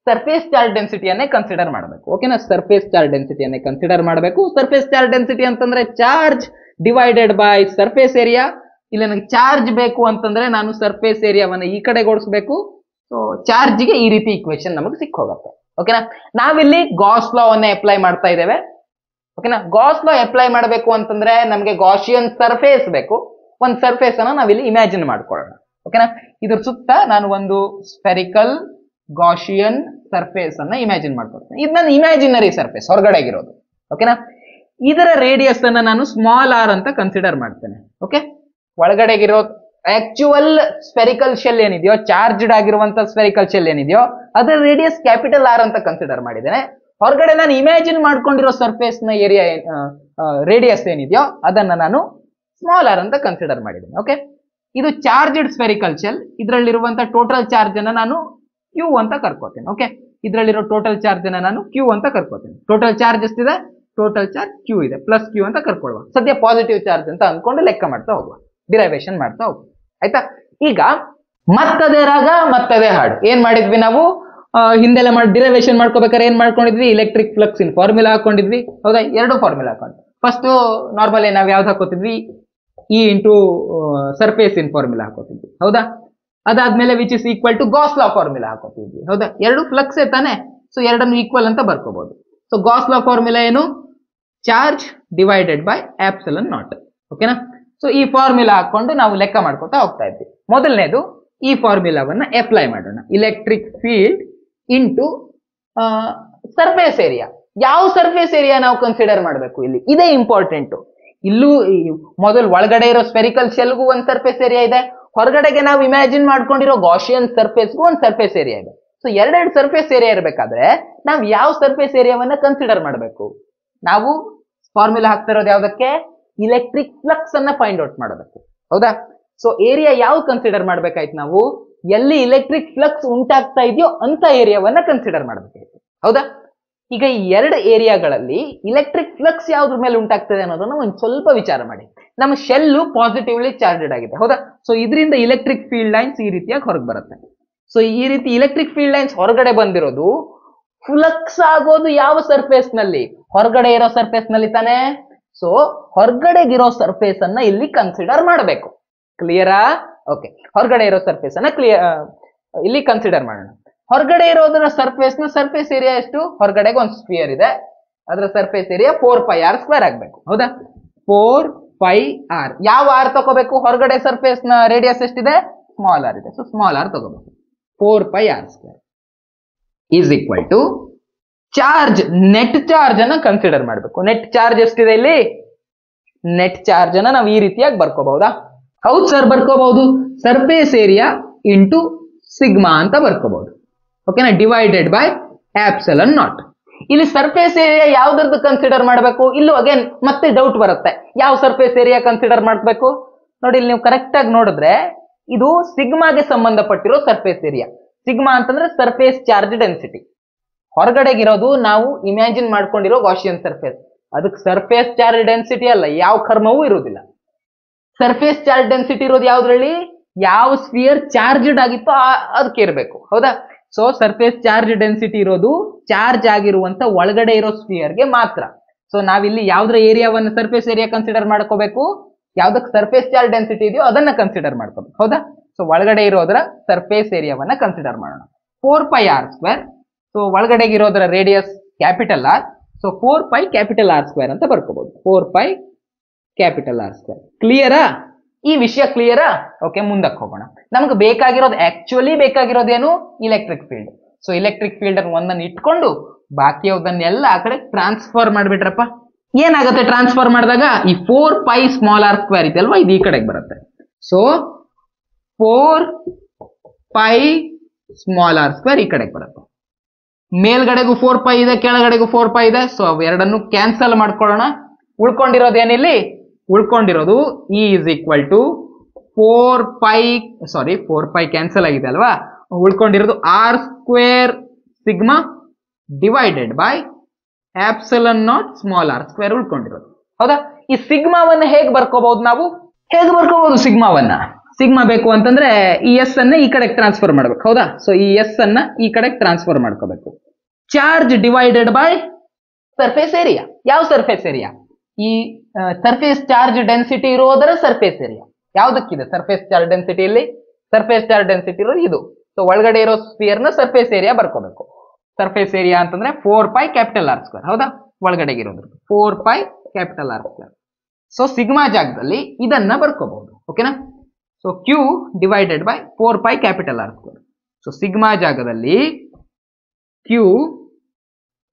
ಸರ್ಫೇಸ್ ಚಾರ್ಜ್ ಡೆನ್ಸಿಟಿಯನ್ನೇ ಕನ್ಸಿಡರ್ ಮಾಡಬೇಕು. ಓಕೆನಾ? ಸರ್ಫೇಸ್ ಚಾರ್ಜ್ ಡೆನ್ಸಿಟಿಯನ್ನೇ ಕನ್ಸಿಡರ್ ಮಾಡಬೇಕು. ಸರ್ಫೇಸ್ ಚಾರ್ಜ್ ಡೆನ್ಸಿಟಿ ಅಂತಂದ್ರೆ charge divided by surface area. ಇಲ್ಲಿ ನನಗೆ ಚಾರ್ಜ್ ಬೇಕು ಅಂತಂದ್ರೆ ನಾನು ಸರ್ಫೇಸ್ ಏರಿಯಾವನ್ನ ಈ ಕಡೆ ಓಡಿಸ್ಬೇಕು. ಸೊ ಚಾರ್ಜ್ಗೆ ಈ ರೀತಿ ಇಕ್ವೇಶನ್ ನಮಗೆ ಸಿಕ್ಕೋಗುತ್ತೆ. ಓಕೆನಾ? ನಾವಿಲ್ಲಿ ಗಾಸ್ ಲಾ ವನ್ನೇ ಅಪ್ಲೈ ಮಾಡ್ತಾ ಇದ್ದೇವೆ. ಓಕೆನಾ? ಗಾಸ್ ಲಾ ಅಪ್ಲೈ ಮಾಡಬೇಕು ಅಂತಂದ್ರೆ ನಮಗೆ ಗಾಸಿಯನ್ ಸರ್ಫೇಸ್ ಬೇಕು. ಒಂದು ಸರ್ಫೇಸ್ ಅನ್ನ ನಾವಿಲ್ಲಿ ಇಮ್ಯಾಜಿನ್ ಮಾಡ್ಕೊಳ್ಳೋಣ. ಓಕೆನಾ? ಇದ್ರ ಸುತ್ತ ನಾನು ಒಂದು ಸ್ಪೆರಿಕಲ್ ಗಾಸಿಯನ್ ಸರ್ಫೇಸ್ ಅನ್ನ ಇಮ್ಯಾಜಿನ್ ಮಾಡ್ಕೊಳ್ತೇನೆ. ಇದು ನನ್ನ ಇಮ್ಯಾಜಿನರಿ ಸರ್ಫೇಸ್, ಹೊರಗಡೆಗಿರೋದು. ಓಕೆನಾ? ಇದರ ರೇಡಿಯಸ್ ಅನ್ನ ನಾನು ಸ್ಮಾಲ್ ಆರ್ ಅಂತ ಕನ್ಸಿಡರ್ ಮಾಡ್ತೇನೆ. ಓಕೆ? ಒಳಗಡೆಗಿರೋ ಆಕ್ಚುಯಲ್ ಸ್ಪೆರಿಕಲ್ ಶೆಲ್ ಏನಿದೆಯೋ, ಚಾರ್ಜ್ಡ್ ಆಗಿರುವಂತ ಸ್ಪೆರಿಕಲ್ ಶೆಲ್ ಏನಿದೆಯೋ ಅದರ ರೇಡಿಯಸ್ ಕ್ಯಾಪಿಟಲ್ ಆರ್ ಅಂತ ಕನ್ಸಿಡರ್ ಮಾಡಿದ್ದೇನೆ. ಹೊರಗಡೆ ನಾನು ಇಮ್ಯಾಜಿನ್ ಮಾಡ್ಕೊಂಡಿರೋ ಸರ್ಫೇಸ್ ನ ಏರಿಯಾ ರೇಡಿಯಸ್ ಏನಿದೆಯೋ ಅದನ್ನ ನಾನು ಸ್ಮಾಲ್ ಆರ್ ಅಂತ ಕನ್ಸಿಡರ್ ಮಾಡಿದ್ದೇನೆ. ಓಕೆ? ಇದು ಚಾರ್ಜ್ಡ್ ಸ್ಪೆರಿಕಲ್ ಶೆಲ್. ಇದರಲ್ಲಿರುವಂತ ಟೋಟಲ್ ಚಾರ್ಜ್ ಅನ್ನ ನಾನು ಕ್ಯೂ ಅಂತ ಕರ್ಕೋತೇನೆ. ಓಕೆ? ಇದರಲ್ಲಿರೋ ಟೋಟಲ್ ಚಾರ್ಜ್ ಅನ್ನ ನಾನು ಕ್ಯೂ ಅಂತ ಕರ್ಕೋತೇನೆ. ಟೋಟಲ್ ಚಾರ್ಜ್ ಎಷ್ಟಿದೆ? ಟೋಟಲ್ ಚಾರ್ಜ್ ಕ್ಯೂ ಇದೆ, ಪ್ಲಸ್ ಕ್ಯೂ ಅಂತ ಕರ್ಕೊಳ್ಳುವ. ಸದ್ಯ ಪಾಸಿಟಿವ್ ಚಾರ್ಜ್ ಅಂತ ಅಂದ್ಕೊಂಡು ಲೆಕ್ಕ ಮಾಡ್ತಾ ಹೋಗುವ, ಡಿರೈವೇಶನ್ ಮಾಡ್ತಾ ಹೋಗುವ. ಆಯ್ತಾ? ಈಗ ಮತ್ತದೇ ರಾಗ ಮತ್ತದೇ ಹಾಡು. ಏನ್ ಮಾಡಿದ್ವಿ ನಾವು? ಹಿಂದೆಲ್ಲ ಡಿರೈವೇಶನ್ ಮಾಡ್ಕೋಬೇಕಾದ್ರೆ ಏನ್ ಮಾಡ್ಕೊಂಡಿದ್ವಿ? ಇಲೆಕ್ಟ್ರಿಕ್ ಫ್ಲಕ್ಸ್ ಇನ್ ಫಾರ್ಮುಲಾ ಹಾಕೊಂಡಿದ್ವಿ. ಹೌದಾ? ಎರಡು ಫಾರ್ಮುಲಾ ಹಾಕೊಂಡು ಫಸ್ಟ್ ನಾರ್ಮಲಿ ನಾವು ಯಾವ್ದು ಹಾಕೋತಿದ್ವಿ? E into surface in formula ಹಾಕೋತಿದ್ವಿ. ಹೌದಾ? ಅದಾದ್ಮೇಲೆ which is equal to Gauss law formula ಹಾಕೋತಿದ್ವಿ. ಹೌದಾ? ಎರಡು ಫ್ಲಕ್ಸ್ ತಾನೆ, ಸೊ ಎರಡನ್ನು ಈಕ್ವಲ್ ಅಂತ ಬರ್ಕೋಬಹುದು. ಸೊ ಗಾಸ್ ಲಾ ಫಾರ್ಮುಲಾ ಏನು? Charge divided by epsilon naught. ಓಕೆನಾ? ಸೊ ಈ ಫಾರ್ಮುಲಾ ಹಾಕೊಂಡು ನಾವು ಲೆಕ್ಕ ಮಾಡ್ಕೊತಾ ಹೋಗ್ತಾ ಇದ್ವಿ. ಮೊದಲನೇದು ಈ ಫಾರ್ಮುಲಾವನ್ನ ಅಪ್ಲೈ ಮಾಡೋಣ. Electric field into surface area. ಯಾವ ಸರ್ಫೇಸ್ ಏರಿಯಾ ನಾವು ಕನ್ಸಿಡರ್ ಮಾಡಬೇಕು ಇಲ್ಲಿ, ಇದೇ ಇಂಪಾರ್ಟೆಂಟ್. ಇಲ್ಲೂ ಮೊದಲು ಒಳಗಡೆ ಇರೋ ಸ್ಪೆರಿಕಲ್ ಶೆಲ್ಗೂ ಒಂದು ಸರ್ಫೇಸ್ ಏರಿಯಾ ಇದೆ, ಹೊರಗಡೆಗೆ ನಾವು ಇಮ್ಯಾಜಿನ್ ಮಾಡ್ಕೊಂಡಿರೋ ಗಾಸಿಯನ್ ಸರ್ಫೇಸ್ಗೂ ಒಂದು ಸರ್ಫೇಸ್ ಏರಿಯಾ ಇದೆ. ಸೊ ಎರಡೆರಡು ಸರ್ಫೇಸ್ ಏರಿಯಾ ಇರಬೇಕಾದ್ರೆ ನಾವು ಯಾವ ಸರ್ಫೇಸ್ ಏರಿಯಾವನ್ನ ಕನ್ಸಿಡರ್ ಮಾಡಬೇಕು? ನಾವು ಫಾರ್ಮುಲಾ ಹಾಕ್ತಾ ಇರೋದು ಯಾವ್ದಕ್ಕೆ? ಇಲೆಕ್ಟ್ರಿಕ್ ಫ್ಲಕ್ಸ್ ಅನ್ನ ಫೈಂಡ್ ಔಟ್ ಮಾಡೋದಕ್ಕೆ. ಹೌದಾ? ಸೊ ಏರಿಯಾ ಯಾವ ಕನ್ಸಿಡರ್ ಮಾಡ್ಬೇಕಾಯ್ತು? ನಾವು ಎಲ್ಲಿ ಇಲೆಕ್ಟ್ರಿಕ್ ಫ್ಲಕ್ಸ್ ಉಂಟಾಗ್ತಾ ಇದೆಯೋ ಅಂತ ಏರಿಯಾವನ್ನ ಕನ್ಸಿಡರ್ ಮಾಡ್ಬೇಕಾಯ್ತು. ಹೌದಾ? ಈಗ ಈ ಎರಡು ಏರಿಯಾಗಳಲ್ಲಿ ಇಲೆಕ್ಟ್ರಿಕ್ ಫ್ಲಕ್ಸ್ ಯಾವ್ದ್ರ ಮೇಲೆ ಉಂಟಾಗ್ತದೆ ಅನ್ನೋದನ್ನ ಒಂದು ಸ್ವಲ್ಪ ವಿಚಾರ ಮಾಡಿ. ನಮ್ಮ ಶೆಲ್ಲು ಪಾಸಿಟಿವ್ಲಿ ಚಾರ್ಜೆಡ್ ಆಗಿದೆ. ಹೌದಾ? ಸೊ ಇದರಿಂದ ಇಲೆಕ್ಟ್ರಿಕ್ ಫೀಲ್ಡ್ ಲೈನ್ಸ್ ಈ ರೀತಿಯಾಗಿ ಹೊರಗೆ ಬರುತ್ತೆ. ಸೊ ಈ ರೀತಿ ಇಲೆಕ್ಟ್ರಿಕ್ ಫೀಲ್ಡ್ ಲೈನ್ಸ್ ಹೊರಗಡೆ ಬಂದಿರೋದು ಫ್ಲಕ್ಸ್ ಆಗೋದು ಯಾವ ಸರ್ಫೇಸ್ ನಲ್ಲಿ? ಹೊರಗಡೆ ಇರೋ ಸರ್ಫೇಸ್ ನಲ್ಲಿ ತಾನೆ. ಸೊ ಹೊರಗಡೆಗಿರೋ ಸರ್ಫೇಸ್ ಅನ್ನ ಇಲ್ಲಿ ಕನ್ಸಿಡರ್ ಮಾಡಬೇಕು. ಕ್ಲಿಯರಾ? ಓಕೆ. ಹೊರಗಡೆ ಇರೋ ಸರ್ಫೇಸ್ ಅನ್ನ ಇಲ್ಲಿ ಕನ್ಸಿಡರ್ ಮಾಡೋಣ. ಹೊರಗಡೆ ಇರೋದರ ಸರ್ಫೇಸ್ ನ ಸರ್ಫೇಸ್ ಏರಿಯಾ ಎಷ್ಟು? ಹೊರಗಡೆಗೆ ಒಂದು ಸ್ಫಿಯರ್ ಇದೆ, ಅದರ ಸರ್ಫೇಸ್ ಏರಿಯಾ 4πr² ಆಗ್ಬೇಕು. ಹೌದಾ? 4πr. ಯಾವ ಆರ್ ತಗೋಬೇಕು? ಹೊರಗಡೆ ಸರ್ಫೇಸ್ ನ ರೇಡಿಯಸ್ ಎಷ್ಟಿದೆ? ಸ್ಮಾಲ್ ಆರ್ ಇದೆ. ಸೊ ಸ್ಮಾಲ್ ಆರ್ ತಗೋಬೇಕು. 4πr² is equal to charge, net charge ಅನ್ನ ಕನ್ಸಿಡರ್ ಮಾಡಬೇಕು. ನೆಟ್ ಚಾರ್ಜ್ ಎಷ್ಟಿದೆ ಇಲ್ಲಿ? ನೆಟ್ ಚಾರ್ಜ್ ಅನ್ನ ನಾವು ಈ ರೀತಿಯಾಗಿ ಬರ್ಕೋಬಹುದಾ? ಹೌದು ಸರ್, ಬರ್ಕೋಬಹುದು. ಸರ್ಫೇಸ್ ಏರಿಯಾ ಇಂಟು ಸಿಗ್ಮಾ ಅಂತ ಬರ್ಕೋಬಹುದು. ಓಕೆನಾ? Divided by epsilon naught. ಇಲ್ಲಿ ಸರ್ಫೇಸ್ ಏರಿಯಾ ಯಾವ್ದ್ರದ್ದು ಕನ್ಸಿಡರ್ ಮಾಡಬೇಕು? ಇಲ್ಲೂ ಅಗೇನ್ ಮತ್ತೆ ಡೌಟ್ ಬರುತ್ತೆ, ಯಾವ ಸರ್ಫೇಸ್ ಏರಿಯಾ ಕನ್ಸಿಡರ್ ಮಾಡಬೇಕು? ನೋಡಿ, ಇಲ್ಲಿ ನೀವು ಕರೆಕ್ಟ್ ಆಗಿ ನೋಡಿದ್ರೆ ಇದು ಸಿಗ್ಮಾಗೆ ಸಂಬಂಧಪಟ್ಟಿರೋ ಸರ್ಫೇಸ್ ಏರಿಯಾ. ಸಿಗ್ಮಾ ಅಂತಂದ್ರೆ ಸರ್ಫೇಸ್ ಚಾರ್ಜ್ ಡೆನ್ಸಿಟಿ. ಹೊರಗಡೆಗಿರೋದು ನಾವು ಇಮ್ಯಾಜಿನ್ ಮಾಡ್ಕೊಂಡಿರೋ ಗಾಸಿಯನ್ ಸರ್ಫೇಸ್, ಅದಕ್ಕೆ ಸರ್ಫೇಸ್ ಚಾರ್ಜ್ ಡೆನ್ಸಿಟಿ ಅಲ್ಲ, ಯಾವ ಕರ್ಮವೂ ಇರುವುದಿಲ್ಲ. ಸರ್ಫೇಸ್ ಚಾರ್ಜ್ ಡೆನ್ಸಿಟಿ ಇರೋದು ಯಾವ್ದ್ರಲ್ಲಿ, ಯಾವ ಸ್ಫಿಯರ್ ಚಾರ್ಜ್ಡ್ ಆಗಿತ್ತೋ ಅದಕ್ಕೆ ಇರಬೇಕು, ಹೌದಾ. ಸೊ ಸರ್ಫೇಸ್ ಚಾರ್ಜ್ ಡೆನ್ಸಿಟಿ ಇರೋದು ಚಾರ್ಜ್ ಆಗಿರುವಂತ ಒಳಗಡೆ ಇರೋ ಸ್ಫಿಯರ್ಗೆ ಮಾತ್ರ. ಸೊ ನಾವಿಲ್ಲಿ ಯಾವ್ದ್ರ ಏರಿಯಾವನ್ನು ಸರ್ಫೇಸ್ ಏರಿಯಾ ಕನ್ಸಿಡರ್ ಮಾಡ್ಕೋಬೇಕು, ಯಾವ್ದಕ್ಕೆ ಸರ್ಫೇಸ್ ಚಾರ್ಜ್ ಡೆನ್ಸಿಟಿ ಇದೆಯೋ ಅದನ್ನ ಕನ್ಸಿಡರ್ ಮಾಡ್ಕೋಬೇಕು, ಹೌದಾ. ಸೊ ಒಳಗಡೆ ಇರೋದ್ರ ಸರ್ಫೇಸ್ ಏರಿಯಾವನ್ನ ಕನ್ಸಿಡರ್ ಮಾಡೋಣ. 4πr². ಸೊ ಒಳಗಡೆಗಿರೋದ್ರ radius capital R, so 4πR² ಅಂತ ಬರ್ಕೋಬಹುದು. 4πR². ಕ್ಲಿಯರಾ, ಈ ವಿಷಯ ಕ್ಲಿಯರಾ? ಓಕೆ, ಮುಂದಕ್ಕೆ ಹೋಗೋಣ. ನಮ್ಗೆ ಬೇಕಾಗಿರೋದು ಆಕ್ಚುಲಿ ಬೇಕಾಗಿರೋದೇನು, electric field. So electric field ಅನ್ನು ಒಂದನ್ನು ಇಟ್ಕೊಂಡು ಬಾಕಿಯವದನ್ನೆಲ್ಲ ಆ ಕಡೆ ಟ್ರಾನ್ಸ್ಫರ್ ಮಾಡ್ಬಿಟ್ರಪ್ಪ. ಏನಾಗುತ್ತೆ ಟ್ರಾನ್ಸ್ಫರ್ ಮಾಡಿದಾಗ, ಈ 4πr² ಇದೆಲ್ವಾ, ಇದು ಈ ಕಡೆಗೆ ಬರುತ್ತೆ. ಸೊ 4πr² ಈ ಕಡೆಗೆ ಬರುತ್ತೆ. ಮೇಲ್ಗಡೆಗೂ 4π ಇದೆ, ಕೆಳಗಡೆಗೂ 4π ಇದೆ. ಸೊ ಅವೆರಡನ್ನು ಕ್ಯಾನ್ಸಲ್ ಮಾಡ್ಕೊಳ್ಳೋಣ. ಉಳ್ಕೊಂಡಿರೋದೇನಿಲ್ಲಿ, ಉಳ್ಕೊಂಡಿರೋದು E is equal to 4π cancel ಆಗಿದೆ ಅಲ್ವಾ, ಉಳ್ಕೊಂಡಿರೋದು R² sigma divided by epsilon naught small r² ಉಳ್ಕೊಂಡಿರೋದು, ಹೌದಾ. ಈ ಸಿಗ್ಮಾವನ್ನ ಹೇಗೆ ಬರ್ಕೋಬಹುದು, ನಾವು ಹೇಗೆ ಬರ್ಕೋಬಹುದು ಸಿಗ್ಮಾವನ್ನ? ಸಿಗ್ಮಾ ಬೇಕು ಅಂತಂದ್ರೆ ಈ ಎಸ್ ಅನ್ನ ಈ ಕಡೆಗೆ ಟ್ರಾನ್ಸ್ಫರ್ ಮಾಡ್ಬೇಕು, ಹೌದಾ. ಸೊ ಈ ಎಸ್ ಅನ್ನ ಈ ಕಡೆಗೆ ಟ್ರಾನ್ಸ್ಫರ್ ಮಾಡ್ಕೋಬೇಕು. Charge divided by surface area. ಯಾವ ಸರ್ಫೇಸ್ ಏರಿಯಾ? ಈ ಸರ್ಫೇಸ್ ಚಾರ್ಜ್ ಡೆನ್ಸಿಟಿ ಇರೋದರ ಸರ್ಫೇಸ್ ಏರಿಯಾ. ಯಾವ್ದಕ್ಕಿದೆ ಸರ್ಫೇಸ್ ಚಾರ್ಜ್ ಡೆನ್ಸಿಟಿ? ಇಲ್ಲಿ ಸರ್ಫೇಸ್ ಚಾರ್ಜ್ ಡೆನ್ಸಿಟಿ ಇರೋದು ಇದು. ಸೊ ಒಳಗಡೆ ಇರೋ ಸ್ಫಿಯರ್ ನ ಸರ್ಫೇಸ್ ಏರಿಯಾ ಬರ್ಕೋಬೇಕು. ಸರ್ಫೇಸ್ ಏರಿಯಾ ಅಂತಂದ್ರೆ 4πR², ಹೌದಾ. ಒಳಗಡೆಗೆ ಇರೋದು 4πR². ಸೊ ಸಿಗ್ಮಾ ಜಾಗದಲ್ಲಿ ಇದನ್ನ ಬರ್ಕೋಬಹುದು, ಓಕೆನಾ. So Q divided by 4πR². So sigma ಜಾಗದಲ್ಲಿ Q